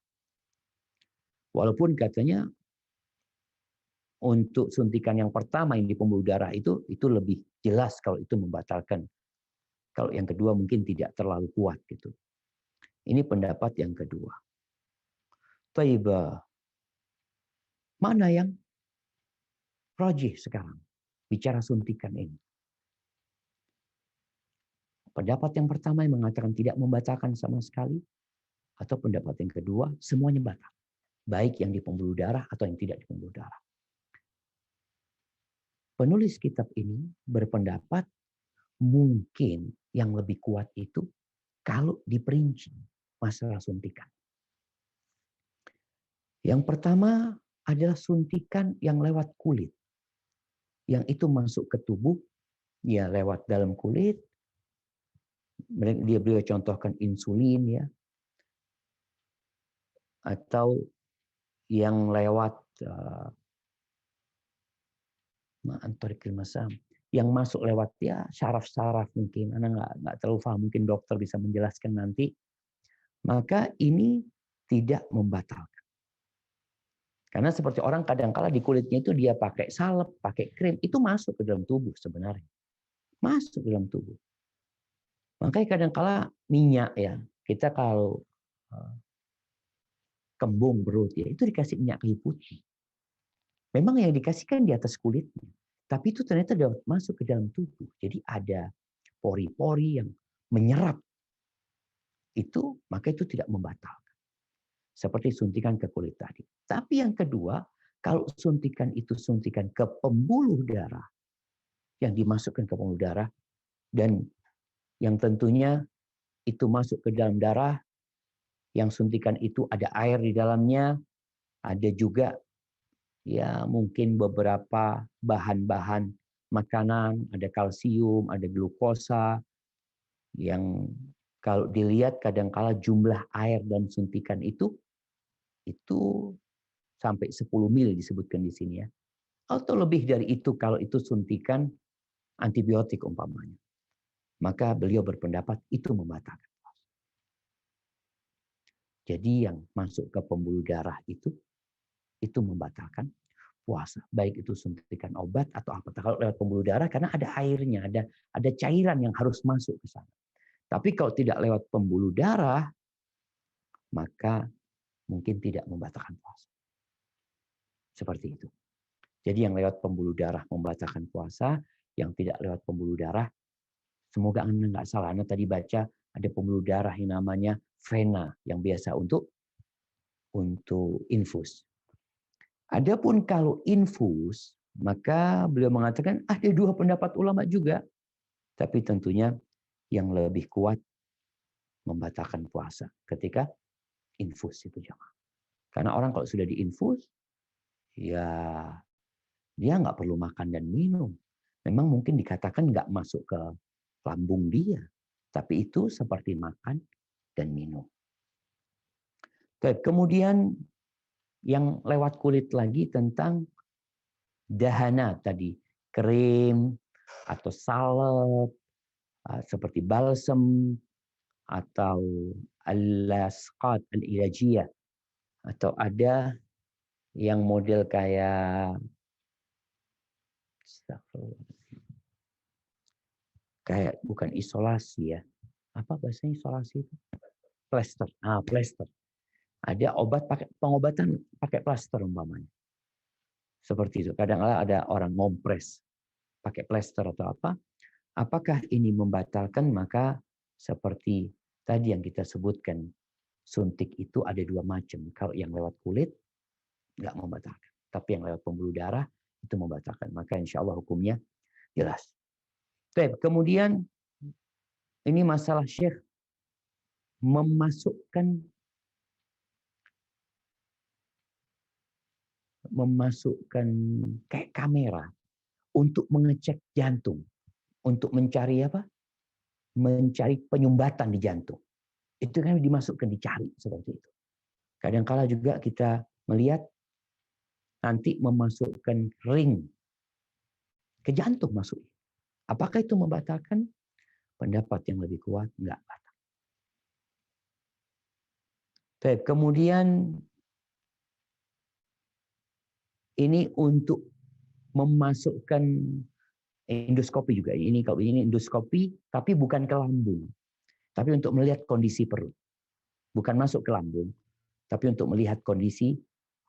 Speaker 1: Walaupun katanya untuk suntikan yang pertama yang di pembuluh darah itu lebih jelas kalau itu membatalkan. Kalau yang kedua mungkin tidak terlalu kuat gitu. Ini pendapat yang kedua. Taibah. Mana yang rajih sekarang bicara suntikan ini? Pendapat yang pertama yang mengatakan tidak membatalkan sama sekali, atau pendapat yang kedua semuanya batal, baik yang di pembuluh darah atau yang tidak di pembuluh darah. Penulis kitab ini berpendapat mungkin yang lebih kuat itu kalau diperinci masalah suntikan. Yang pertama adalah suntikan yang lewat kulit. Yang itu masuk ke tubuh, ya lewat dalam kulit. Beliau contohkan insulin ya. Atau yang lewat yang masuk lewat ya syaraf-syaraf mungkin. Anda nggak terlalu paham, mungkin dokter bisa menjelaskan nanti. Maka ini tidak membatalkan. Karena seperti orang kadang-kala di kulitnya itu dia pakai salep, pakai krim, itu masuk ke dalam tubuh sebenarnya. Masuk ke dalam tubuh. Makanya kadang-kala minyak ya, kita kalau kembung perut ya, itu dikasih minyak kayu putih. Memang yang dikasihkan di atas kulitnya, tapi itu ternyata dapat masuk ke dalam tubuh. Jadi ada pori-pori yang menyerap itu, maka itu tidak membatalkan. Seperti suntikan ke kulit tadi. Tapi yang kedua, kalau suntikan itu suntikan ke pembuluh darah, yang dimasukkan ke pembuluh darah, dan yang tentunya itu masuk ke dalam darah, yang suntikan itu ada air di dalamnya, ada juga ya mungkin beberapa bahan-bahan makanan, ada kalsium, ada glukosa, yang kalau dilihat kadangkala jumlah air dan suntikan itu sampai 10 mil disebutkan di sini ya. Atau lebih dari itu kalau itu suntikan antibiotik umpamanya. Maka beliau berpendapat itu membatalkan. Jadi yang masuk ke pembuluh darah itu membatalkan puasa. Baik itu suntikan obat atau apa. Kalau lewat pembuluh darah karena ada airnya, ada cairan yang harus masuk ke sana. Tapi kalau tidak lewat pembuluh darah, maka mungkin tidak membatalkan puasa. Seperti itu. Jadi yang lewat pembuluh darah membatalkan puasa, yang tidak lewat pembuluh darah, semoga Anda nggak salah. Anda tadi baca ada pembuluh darah yang namanya vena, yang biasa untuk infus. Adapun kalau infus, maka beliau mengatakan ada dua pendapat ulama juga. Tapi tentunya yang lebih kuat membatalkan puasa ketika infus itu jamaah. Karena orang kalau sudah diinfus, ya dia nggak perlu makan dan minum. Memang mungkin dikatakan nggak masuk ke lambung dia. Tapi itu seperti makan dan minum. Kemudian yang lewat kulit lagi tentang dahana tadi. Krim atau salep, seperti balsem, atau al-lasqat al-ilajiyah. Atau ada yang model kayak bukan isolasi ya, Apa bahasanya isolasi itu? Plester. Plester. Ada obat pakai pengobatan pakai plester umpamanya. Seperti itu. Kadang-kadang ada orang ngompres pakai plester atau apa. Apakah ini membatalkan? Maka seperti tadi yang kita sebutkan, suntik itu ada dua macam. Kalau yang lewat kulit nggak membatalkan, tapi yang lewat pembuluh darah itu membatalkan. Maka insya Allah hukumnya jelas. Kemudian ini masalah Syekh memasukkan kayak kamera untuk mengecek jantung, untuk mencari apa? Mencari penyumbatan di jantung. Itu kan dimasukkan, dicari seperti itu. Kadang-kala juga kita melihat nanti memasukkan ring ke jantung masuk. Apakah itu membatalkan? Pendapat yang lebih kuat enggak batal. Kemudian ini untuk memasukkan endoskopi juga. Ini kalau ini endoskopi tapi bukan ke lambung. Tapi untuk melihat kondisi perut. Bukan masuk ke lambung, tapi untuk melihat kondisi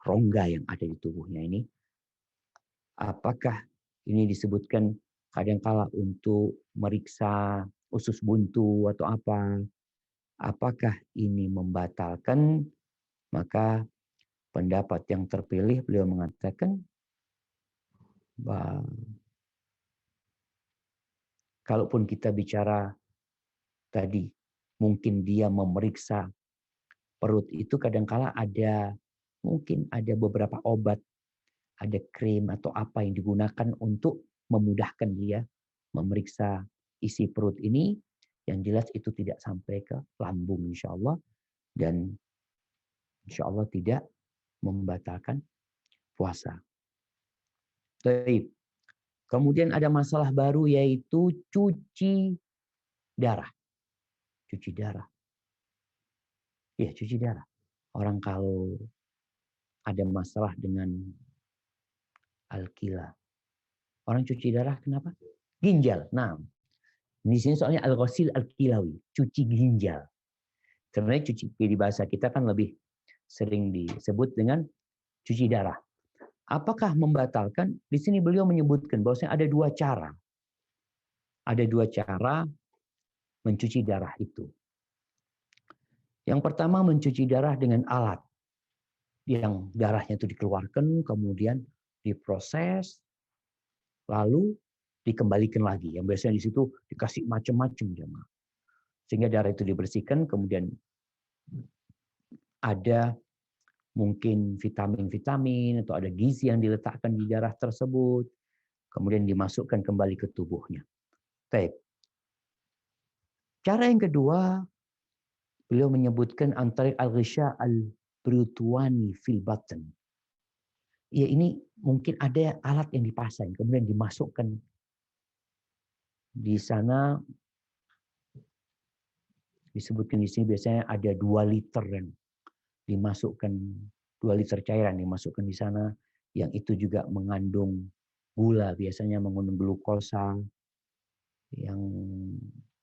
Speaker 1: rongga yang ada di tubuhnya ini. Apakah ini disebutkan kadangkala untuk meriksa usus buntu atau apa? Apakah ini membatalkan? Maka pendapat yang terpilih beliau mengatakan bahwa kalaupun kita bicara tadi mungkin dia memeriksa perut itu kadangkala mungkin ada beberapa obat, ada krim atau apa yang digunakan untuk memudahkan dia memeriksa isi perut ini. Yang jelas itu tidak sampai ke lambung insya Allah. Dan insya Allah tidak membatalkan puasa. Baik. Kemudian ada masalah baru yaitu cuci darah. Cuci darah. Iya, cuci darah. Orang kalau ada masalah dengan al-kila. Orang cuci darah kenapa? Ginjal. Nah, di sini soalnya al-ghasil al-kilawi, cuci ginjal. Sebenarnya cuci di bahasa kita kan lebih sering disebut dengan cuci darah. Apakah membatalkan? Di sini beliau menyebutkan bahwasanya ada dua cara. Ada dua cara mencuci darah itu. Yang pertama mencuci darah dengan alat. Yang darahnya itu dikeluarkan, kemudian diproses, lalu dikembalikan lagi. Yang biasanya di situ dikasih macam-macam jemaah. Sehingga darah itu dibersihkan, kemudian ada mungkin vitamin-vitamin atau ada gizi yang diletakkan di darah tersebut, kemudian dimasukkan kembali ke tubuhnya. Baik. Cara yang kedua, beliau menyebutkan antara al-ghisha al-brutwani fil batn. Ya ini mungkin ada alat yang dipasang, kemudian dimasukkan di sana. Disebutkan di sini biasanya ada 2 liter yang dimasukkan, 2 liter cairan dimasukkan di sana, yang itu juga mengandung gula, biasanya mengandung glukosa, yang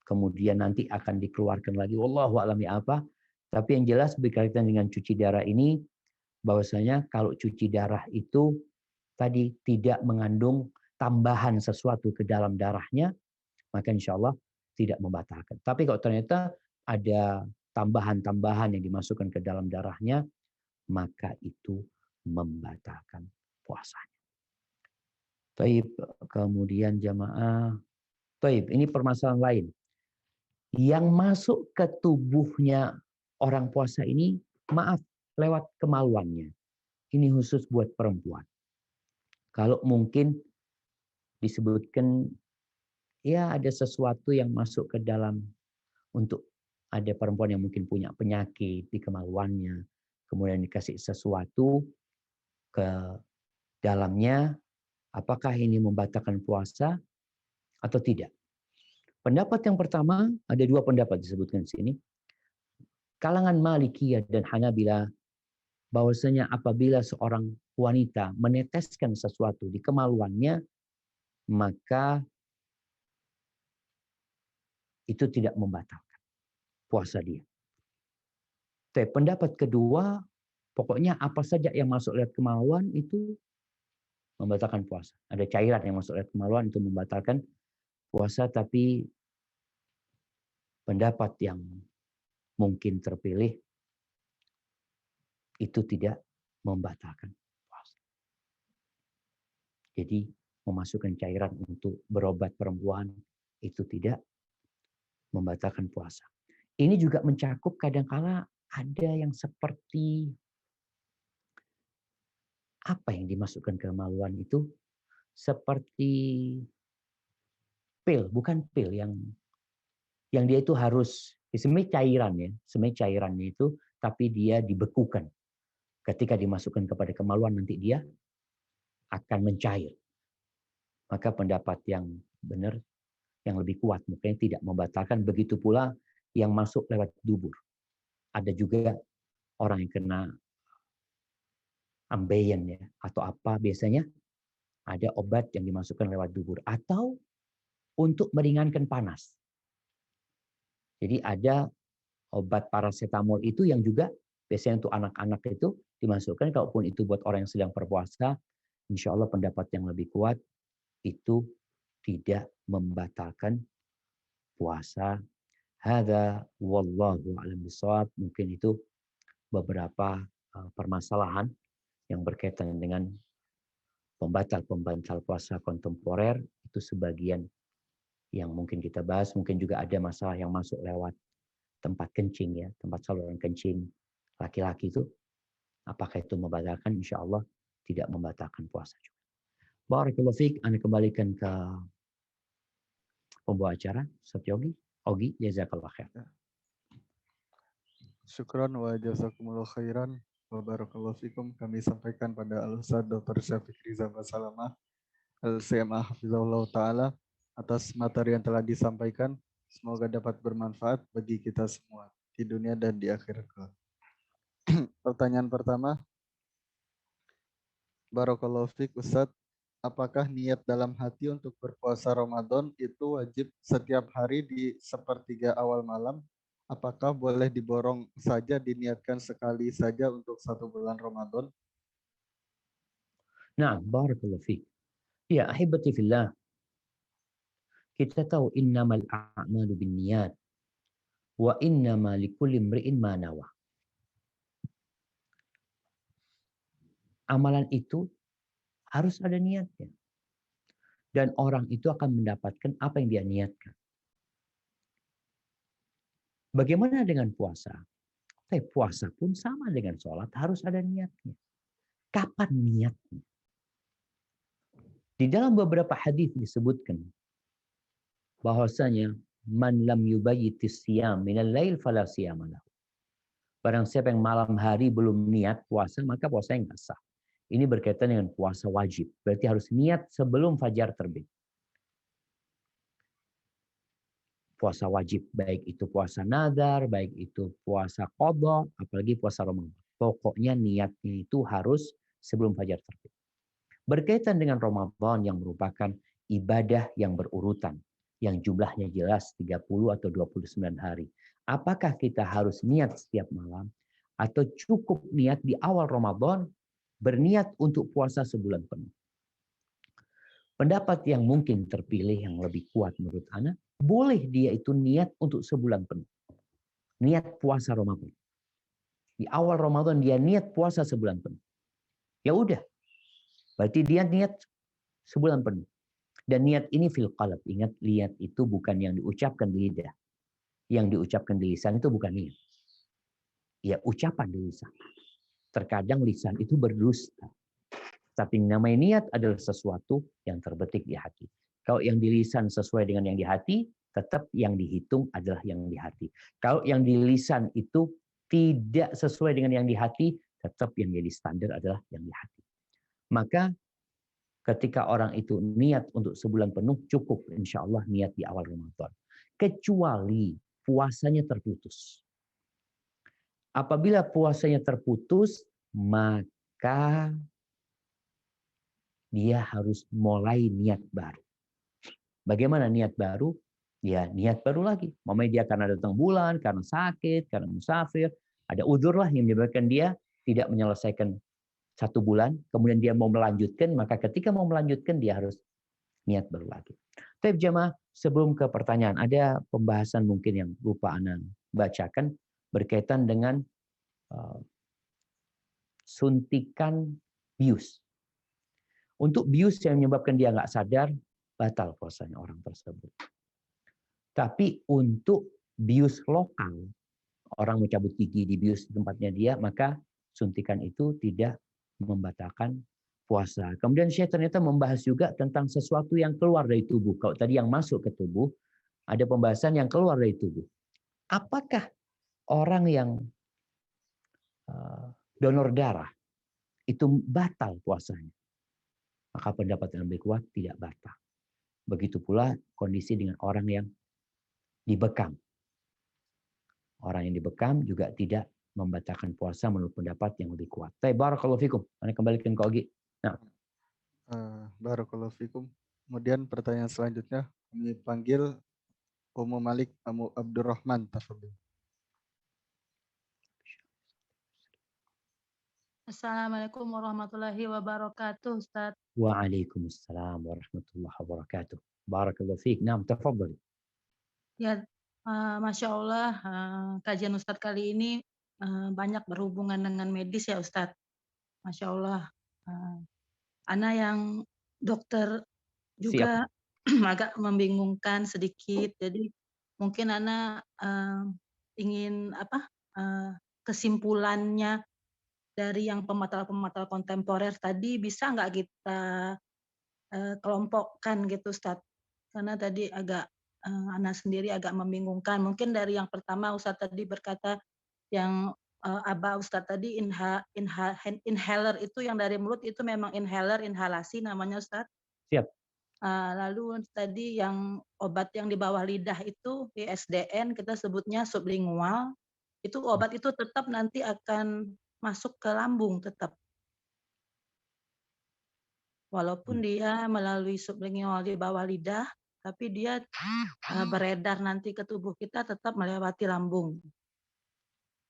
Speaker 1: kemudian nanti akan dikeluarkan lagi. Wallahu a'lam apa. Tapi yang jelas berkaitan dengan cuci darah ini, bahwasanya kalau cuci darah itu tadi tidak mengandung tambahan sesuatu ke dalam darahnya, maka insya Allah tidak membatalkan. Tapi kalau ternyata ada tambahan-tambahan yang dimasukkan ke dalam darahnya, maka itu membatalkan puasanya. Taib, kemudian jamaah. Taib, ini permasalahan lain. Yang masuk ke tubuhnya orang puasa ini, maaf, lewat kemaluannya. Ini khusus buat perempuan. Kalau mungkin disebutkan, ya ada sesuatu yang masuk ke dalam, untuk ada perempuan yang mungkin punya penyakit di kemaluannya, kemudian dikasih sesuatu ke dalamnya, apakah ini membatalkan puasa atau tidak? Pendapat yang pertama, ada 2 pendapat disebutkan di sini. Kalangan Malikiyah dan Hanabilah, bahwasanya apabila seorang wanita meneteskan sesuatu di kemaluannya, maka itu tidak membatalkan. puasa dia. Tapi pendapat kedua, pokoknya apa saja yang masuk lewat kemaluan itu membatalkan puasa. Ada cairan yang masuk lewat kemaluan itu membatalkan puasa, tapi pendapat yang mungkin terpilih itu tidak membatalkan puasa. Jadi memasukkan cairan untuk berobat perempuan itu tidak membatalkan puasa. Ini juga mencakup kadang-kala ada yang seperti apa yang dimasukkan ke kemaluan itu seperti pil, bukan pil yang dia itu harus sebenarnya cairan ya, sebenarnya cairannya itu tapi dia dibekukan. Ketika dimasukkan kepada kemaluan nanti dia akan mencair. Maka pendapat yang benar yang lebih kuat mungkin tidak membatalkan, begitu pula yang masuk lewat dubur. Ada juga orang yang kena ambeien ya atau apa, biasanya ada obat yang dimasukkan lewat dubur atau untuk meringankan panas. Jadi ada obat paracetamol itu yang juga biasanya untuk anak-anak itu dimasukkan, kalaupun itu buat orang yang sedang berpuasa, insya Allah pendapat yang lebih kuat itu tidak membatalkan puasa. Hadza wallahu a'lam bishawab. Mungkin itu beberapa permasalahan yang berkaitan dengan pembatal puasa kontemporer, itu sebagian yang mungkin kita bahas. Mungkin juga ada masalah yang masuk lewat tempat kencing ya, tempat saluran kencing laki-laki itu, apakah itu membatalkan? Insya Allah tidak membatalkan puasa juga. Barakallahu fiik, Anda kembalikan ke pembawa acara, Ustaz Yogi. Ogi, jazakallah khair.
Speaker 2: Syukran wa jazakumullah khairan wa barakallahu fikum. Kami sampaikan pada Al-Ustaz Dr. Syafiq Riza Basalamah Al-CMA Hafizahullah Ta'ala atas materi yang telah disampaikan. Semoga dapat bermanfaat bagi kita semua di dunia dan di akhirat. Pertanyaan pertama, barakallahu fiik Ustaz, apakah niat dalam hati untuk berpuasa Ramadan itu wajib setiap hari di sepertiga awal malam? Apakah boleh diborong saja, diniatkan sekali saja untuk 1 bulan Ramadan?
Speaker 1: Nah, barakallahu fiik. Ya, ahibati fillah. Kita tahu innamal a'malu binniyat wa innama likulli imri'in ma nawa. Amalan itu harus ada niatnya. Dan orang itu akan mendapatkan apa yang dia niatkan. Bagaimana dengan puasa? Puasa pun sama dengan sholat, harus ada niatnya. Kapan niatnya? Di dalam beberapa hadis disebutkan bahwasanya man lam yubayyitis siyam minal lail fala siyama lahu. Barang siapa yang malam hari belum niat puasa, maka puasanya nggak sah. Ini berkaitan dengan puasa wajib. Berarti harus niat sebelum fajar terbit. Puasa wajib, baik itu puasa nadar, baik itu puasa qadha, apalagi puasa Ramadan. Pokoknya niatnya itu harus sebelum fajar terbit. Berkaitan dengan Ramadan yang merupakan ibadah yang berurutan, yang jumlahnya jelas 30 atau 29 hari. Apakah kita harus niat setiap malam atau cukup niat di awal Ramadan, berniat untuk puasa sebulan penuh? Pendapat yang mungkin terpilih yang lebih kuat menurut Ana, boleh dia itu niat untuk sebulan penuh. Niat puasa Ramadan. Di awal Ramadan dia niat puasa sebulan penuh. Ya udah. Berarti dia niat sebulan penuh. Dan niat ini fil qalb. Ingat, niat itu bukan yang diucapkan di lidah. Yang diucapkan di lisan itu bukan niat. Ya ucapan di lisan. Terkadang lisan itu berdusta. Tapi namanya niat adalah sesuatu yang terbetik di hati. Kalau yang di lisan sesuai dengan yang di hati, tetap yang dihitung adalah yang di hati. Kalau yang di lisan itu tidak sesuai dengan yang di hati, tetap yang jadi standar adalah yang di hati. Maka ketika orang itu niat untuk sebulan penuh, cukup insya Allah niat di awal Ramadan. Kecuali puasanya terputus. Apabila puasanya terputus, maka dia harus mulai niat baru. Bagaimana niat baru? dia niat baru lagi. Mamanya dia karena datang bulan, karena sakit, karena musafir, ada udzur lah yang menyebabkan dia tidak menyelesaikan 1 bulan, kemudian dia mau melanjutkan, maka ketika mau melanjutkan dia harus niat baru lagi. Tapi jemaah, sebelum ke pertanyaan, ada pembahasan mungkin yang lupa Ana bacakan berkaitan dengan suntikan bius. Untuk bius yang menyebabkan dia nggak sadar, batal puasanya orang tersebut. Tapi untuk bius lokal, orang mencabut gigi di bius tempatnya dia, maka suntikan itu tidak membatalkan puasa. Kemudian Syekh ternyata membahas juga tentang sesuatu yang keluar dari tubuh. Kalau tadi yang masuk ke tubuh, ada pembahasan yang keluar dari tubuh. Apakah orang yang donor darah itu batal puasanya? Maka pendapat yang lebih kuat tidak batal. Begitu pula kondisi dengan orang yang dibekam. Orang yang dibekam juga tidak membatalkan puasa menurut pendapat yang lebih kuat. Barakallahu fikum. Anda kembalikan ke Ogi. Nah.
Speaker 2: Barakallahu fikum. Kemudian pertanyaan selanjutnya kami panggil Ummu Malik Amu Abdurrahman. Tafadhol.
Speaker 3: Assalamualaikum warahmatullahi wabarakatuh, Ustaz.
Speaker 1: Waalaikumsalam warahmatullahi wabarakatuh. Barakallahu fiik. Naam, tafadhali.
Speaker 3: Ya, Masya Allah, kajian Ustadz kali ini banyak berhubungan dengan medis ya Ustadz. Masya Allah. Ana yang dokter juga agak membingungkan sedikit. Jadi mungkin Ana ingin kesimpulannya dari yang pematal-pematal kontemporer tadi bisa nggak kita kelompokkan gitu Ustadz? Karena tadi agak Ana sendiri agak membingungkan. Mungkin dari yang pertama Ustadz tadi berkata yang Ustadz tadi inhaler itu yang dari mulut itu memang inhalasi namanya Ustadz.
Speaker 1: Siap.
Speaker 3: Lalu tadi yang obat yang di bawah lidah itu ISDN kita sebutnya sublingual. Itu obat itu tetap nanti akan masuk ke lambung tetap. Walaupun dia melalui sublingual di bawah lidah, tapi dia beredar nanti ke tubuh kita tetap melewati lambung.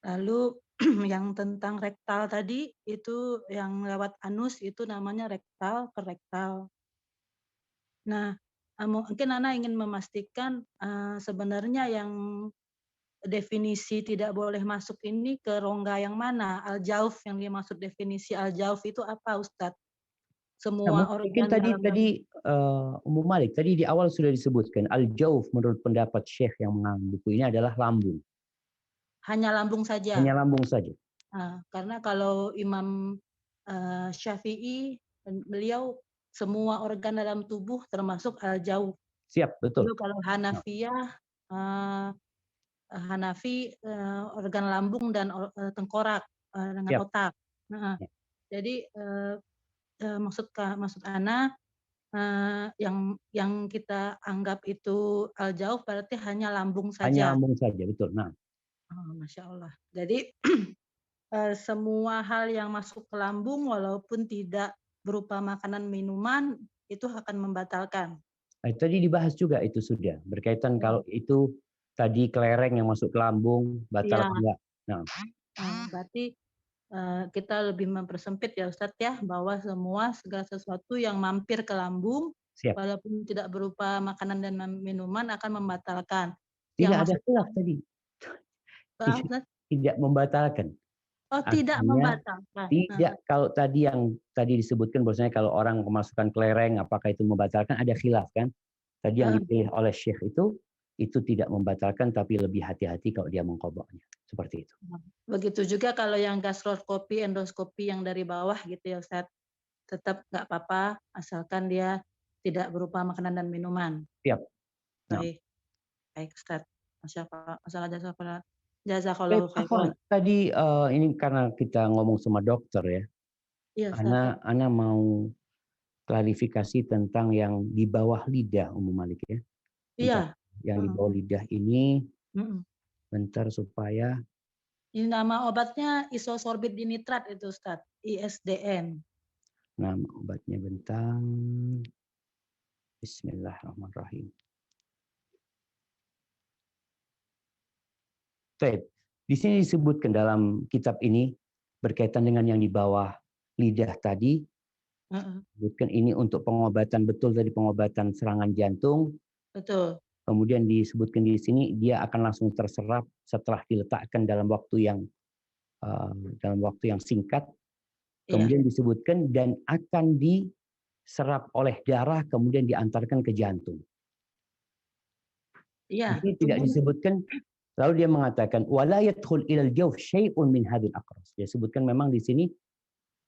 Speaker 3: Lalu yang tentang rektal tadi, itu yang lewat anus itu namanya rektal ke rektal. Nah, mungkin Ana ingin memastikan sebenarnya yang definisi tidak boleh masuk ini ke rongga yang mana? Al-jauf yang dimaksud definisi al-jauf itu apa Ustadz? Semua
Speaker 1: mungkin
Speaker 3: organ
Speaker 1: tadi Ummu Malik tadi di awal sudah disebutkan al-jauf menurut pendapat Syekh yang mengarang buku ini adalah lambung.
Speaker 3: Hanya lambung saja.
Speaker 1: Hanya lambung saja.
Speaker 3: Karena kalau Imam Syafi'i beliau semua organ dalam tubuh termasuk al-jauf.
Speaker 1: Siap, betul.
Speaker 3: Lalu kalau Hanafiyah Hanafi organ lambung dan tengkorak dengan
Speaker 1: Siap.
Speaker 3: otak. Jadi maksud Ana yang kita anggap itu al-jauf berarti hanya lambung saja.
Speaker 1: Hanya lambung saja, betul. Nah.
Speaker 3: Masya Allah. Jadi semua hal yang masuk ke lambung walaupun tidak berupa makanan minuman itu akan membatalkan.
Speaker 1: Tadi dibahas juga itu sudah berkaitan kalau itu tadi kelereng yang masuk ke lambung batal apa enggak. Nah.
Speaker 3: Berarti kita lebih mempersempit ya Ustadz ya bahwa segala sesuatu yang mampir ke lambung
Speaker 1: Siap.
Speaker 3: walaupun tidak berupa makanan dan minuman akan membatalkan.
Speaker 1: Tidak ada khilaf tadi. Tidak membatalkan.
Speaker 3: Tidak membatalkan.
Speaker 1: Tidak. Kalau tadi yang tadi disebutkan bahwasanya kalau orang kemasukan kelereng apakah itu membatalkan, ada khilaf kan? Tadi yang dipilih oleh Syekh itu tidak membatalkan tapi lebih hati-hati kalau dia mengqadha'nya. Seperti itu.
Speaker 3: Begitu juga kalau yang gastroskopi, endoskopi yang dari bawah gitu ya Ustaz. Tetap nggak apa-apa asalkan dia tidak berupa makanan dan minuman.
Speaker 1: Siap.
Speaker 3: Baik. Baik Ustaz. Masalah jazakallahu khairan.
Speaker 1: Tadi ini karena kita ngomong sama dokter ya.
Speaker 3: Iya,
Speaker 1: Ana mau klarifikasi tentang yang di bawah lidah Ummu Malik ya.
Speaker 3: Iya.
Speaker 1: Yang di bawah lidah ini bentar supaya
Speaker 3: ini nama obatnya isosorbit dinitrat itu Ustaz, ISDN.
Speaker 1: Nama obatnya bentar. Bismillahirrahmanirrahim. Baik. Di sini disebutkan dalam kitab ini berkaitan dengan yang di bawah lidah tadi. Disebutkan ini untuk pengobatan, betul tadi, pengobatan serangan jantung.
Speaker 3: Betul.
Speaker 1: Kemudian disebutkan di sini dia akan langsung terserap setelah diletakkan dalam waktu yang singkat. Kemudian disebutkan dan akan diserap oleh darah kemudian diantarkan ke jantung.
Speaker 3: Iya.
Speaker 1: Ini tidak disebutkan. Lalu dia mengatakan wala yadkhul ilal jawf syai'un min hadhil aqras. Dia sebutkan memang di sini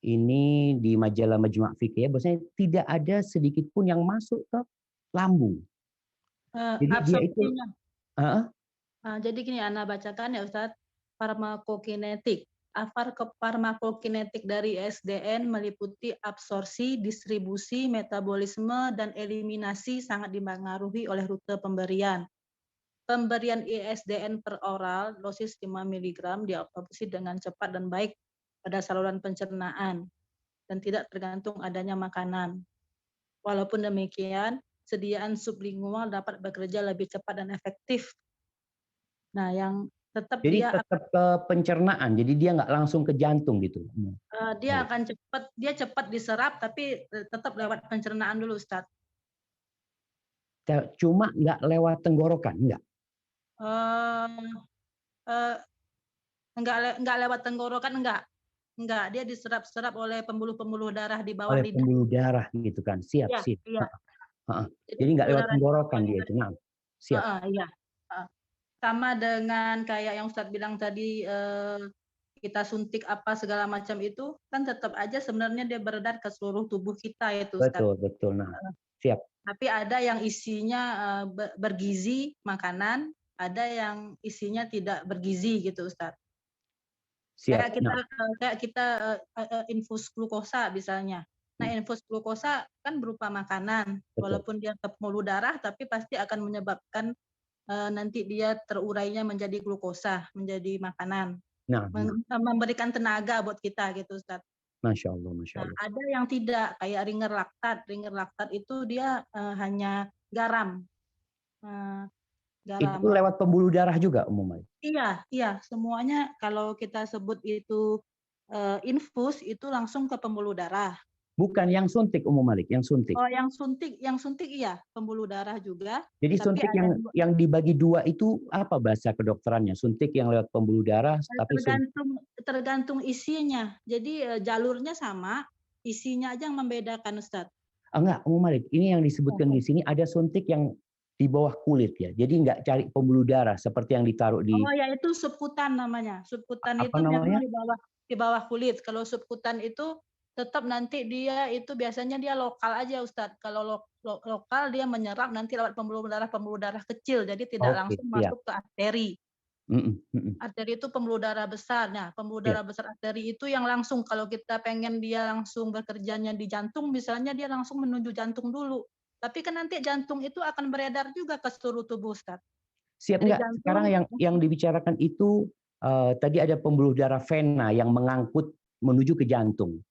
Speaker 1: ini di majalah Majmu' Fiqh ya, bahwasanya tidak ada sedikit pun yang masuk ke lambung. Jadi dia itu
Speaker 3: jadi gini, Ana bacakan ya Ustadz. Farmakokinetik. Farmakokinetik dari ISDN meliputi absorpsi, distribusi, metabolisme, dan eliminasi sangat dipengaruhi oleh rute pemberian. Pemberian ISDN per oral dosis 5 mg diabsorpsi dengan cepat dan baik pada saluran pencernaan dan tidak tergantung adanya makanan. Walaupun demikian, sediaan sublingual dapat bekerja lebih cepat dan efektif. Nah, yang tetap
Speaker 1: jadi tetap ke pencernaan, jadi dia nggak langsung ke jantung gitu.
Speaker 3: Dia akan cepat diserap, tapi tetap lewat pencernaan dulu, Ustadz.
Speaker 1: Cuma nggak lewat tenggorokan, enggak?
Speaker 3: Enggak lewat tenggorokan, enggak. Dia diserap-serap oleh pembuluh-pembuluh darah di bawah lidah.
Speaker 1: Pembuluh darah gitu kan, siap.
Speaker 3: Iya.
Speaker 1: Jadi nggak lewat tenggorokan dia itu, nah. Siap.
Speaker 3: Iya. Sama dengan kayak yang Ustadz bilang tadi, kita suntik apa segala macam itu, kan tetap aja sebenarnya dia beredar ke seluruh tubuh kita itu, Ustadz.
Speaker 1: Betul. Nah, siap.
Speaker 3: Tapi ada yang isinya bergizi makanan, ada yang isinya tidak bergizi gitu, Ustadz.
Speaker 1: Siap.
Speaker 3: Kayak kita infus glukosa misalnya. Nah, infus glukosa kan berupa makanan. Betul. Walaupun dia ke pembuluh darah, tapi pasti akan menyebabkan nanti dia terurainya menjadi glukosa, menjadi makanan. Memberikan tenaga buat kita gitu, Ustaz.
Speaker 1: Masya Allah.
Speaker 3: Nah, ada yang tidak, kayak ringer laktat. Ringer laktat itu dia hanya garam.
Speaker 1: Itu lewat pembuluh darah juga umumnya?
Speaker 3: Iya. Semuanya kalau kita sebut itu infus, itu langsung ke pembuluh darah.
Speaker 1: Bukan yang suntik Malik, yang suntik.
Speaker 3: Oh, yang suntik iya, pembuluh darah juga.
Speaker 1: Jadi suntik yang dibagi dua itu apa bahasa kedokterannya? Suntik yang lewat pembuluh darah, tapi
Speaker 3: tergantung isinya. Jadi jalurnya sama, isinya aja yang membedakan, Ustadz.
Speaker 1: Enggak, Malik. Ini yang disebutkan di sini ada suntik yang di bawah kulit ya. Jadi nggak cari pembuluh darah seperti yang ditaruh di.
Speaker 3: Oh ya, itu subkutan namanya. Subkutan itu memang di bawah kulit. Kalau subkutan itu tetap nanti dia itu biasanya dia lokal aja, Ustadz. Kalau lokal dia menyerap nanti lewat pembuluh darah kecil, jadi tidak langsung masuk ke arteri. Arteri itu pembuluh darah besar. Nah, pembuluh darah besar arteri itu yang langsung kalau kita pengen dia langsung bekerjanya di jantung, misalnya dia langsung menuju jantung dulu. Tapi kan nanti jantung itu akan beredar juga ke seluruh tubuh, Ustadz.
Speaker 1: Siap enggak? Sekarang yang dibicarakan itu tadi ada pembuluh darah vena yang mengangkut menuju ke jantung.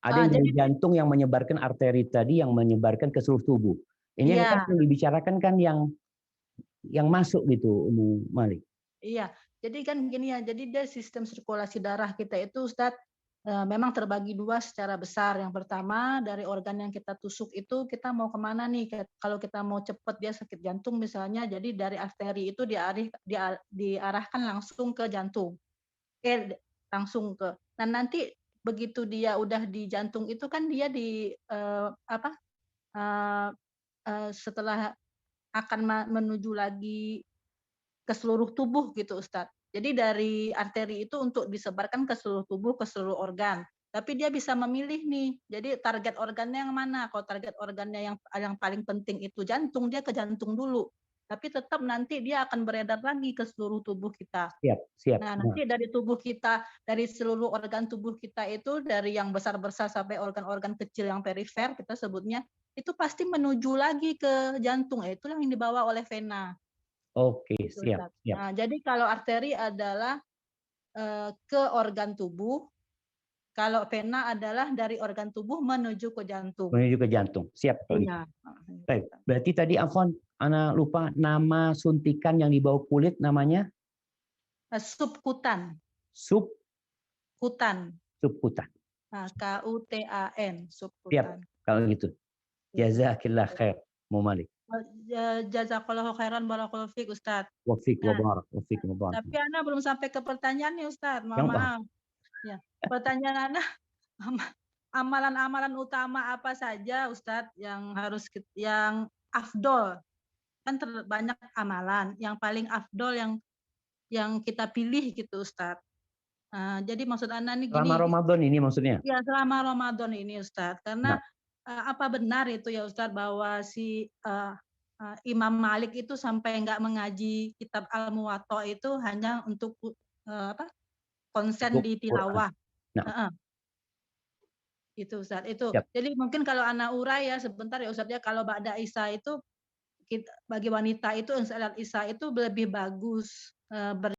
Speaker 1: Ada yang jantung yang menyebarkan arteri tadi yang menyebarkan ke seluruh tubuh. Ini yang dibicarakan kan yang masuk gitu, Malik.
Speaker 3: Iya, jadi kan gini ya. Jadi dia sistem sirkulasi darah kita itu, Ustadz, memang terbagi dua secara besar. Yang pertama dari organ yang kita tusuk itu kita mau kemana nih? Kalau kita mau cepat dia sakit jantung misalnya, jadi dari arteri itu diarahkan langsung ke jantung. Langsung ke. Nah nanti begitu dia udah di jantung itu kan dia setelah akan menuju lagi ke seluruh tubuh gitu, Ustadz. Jadi dari arteri itu untuk disebarkan ke seluruh tubuh, ke seluruh organ. Tapi dia bisa memilih nih. Jadi target organnya yang mana? Kalau target organnya yang paling penting itu jantung, dia ke jantung dulu. Tapi tetap nanti dia akan beredar lagi ke seluruh tubuh kita.
Speaker 1: Siap.
Speaker 3: Nah, nanti dari tubuh kita, dari seluruh organ tubuh kita itu, dari yang besar-besar sampai organ-organ kecil yang perifer, kita sebutnya, itu pasti menuju lagi ke jantung. Itulah yang dibawa oleh vena.
Speaker 1: Oke, siap.
Speaker 3: Nah, jadi kalau arteri adalah ke organ tubuh, kalau vena adalah dari organ tubuh menuju ke jantung.
Speaker 1: Menuju ke jantung, siap.
Speaker 3: Iya.
Speaker 1: Baik, berarti tadi Afwan, Ana lupa nama suntikan yang di bawah kulit namanya?
Speaker 3: Subkutan.
Speaker 1: Sub
Speaker 3: Kutan.
Speaker 1: subkutan.
Speaker 3: KUTAN.
Speaker 1: Siap
Speaker 3: Subkutan.
Speaker 1: kalau gitu.
Speaker 3: Gitu.
Speaker 1: Jazakillah khair, Mu Malik.
Speaker 3: Jazakallahu khairan barakallahu fiik Ustaz.
Speaker 1: Wafik wa
Speaker 3: Nah,
Speaker 1: barak, wafik wa barak.
Speaker 3: tapi Ana belum sampai ke pertanyaannya Ustaz. Mohon
Speaker 1: Yang
Speaker 3: maaf. Ya, pertanyaan Ana amalan-amalan utama apa saja Ustaz yang harus yang afdol? Kan banyak amalan, yang paling afdol yang kita pilih gitu Ustaz. Jadi maksud Ana nih gini.
Speaker 1: Selama Ramadan ini maksudnya?
Speaker 3: Ya, selama Ramadan ini Ustaz. Karena apa benar itu ya Ustaz bahwa si Imam Malik itu sampai enggak mengaji kitab Al-Muwatta itu hanya untuk konsen di tilawah.
Speaker 1: Nah.
Speaker 3: Itu Ustaz. Itu.
Speaker 1: Siap.
Speaker 3: Jadi mungkin kalau Ana urai ya sebentar ya Ustaz ya, kalau ba'da Isya itu bagi wanita itu salat Isya itu lebih bagus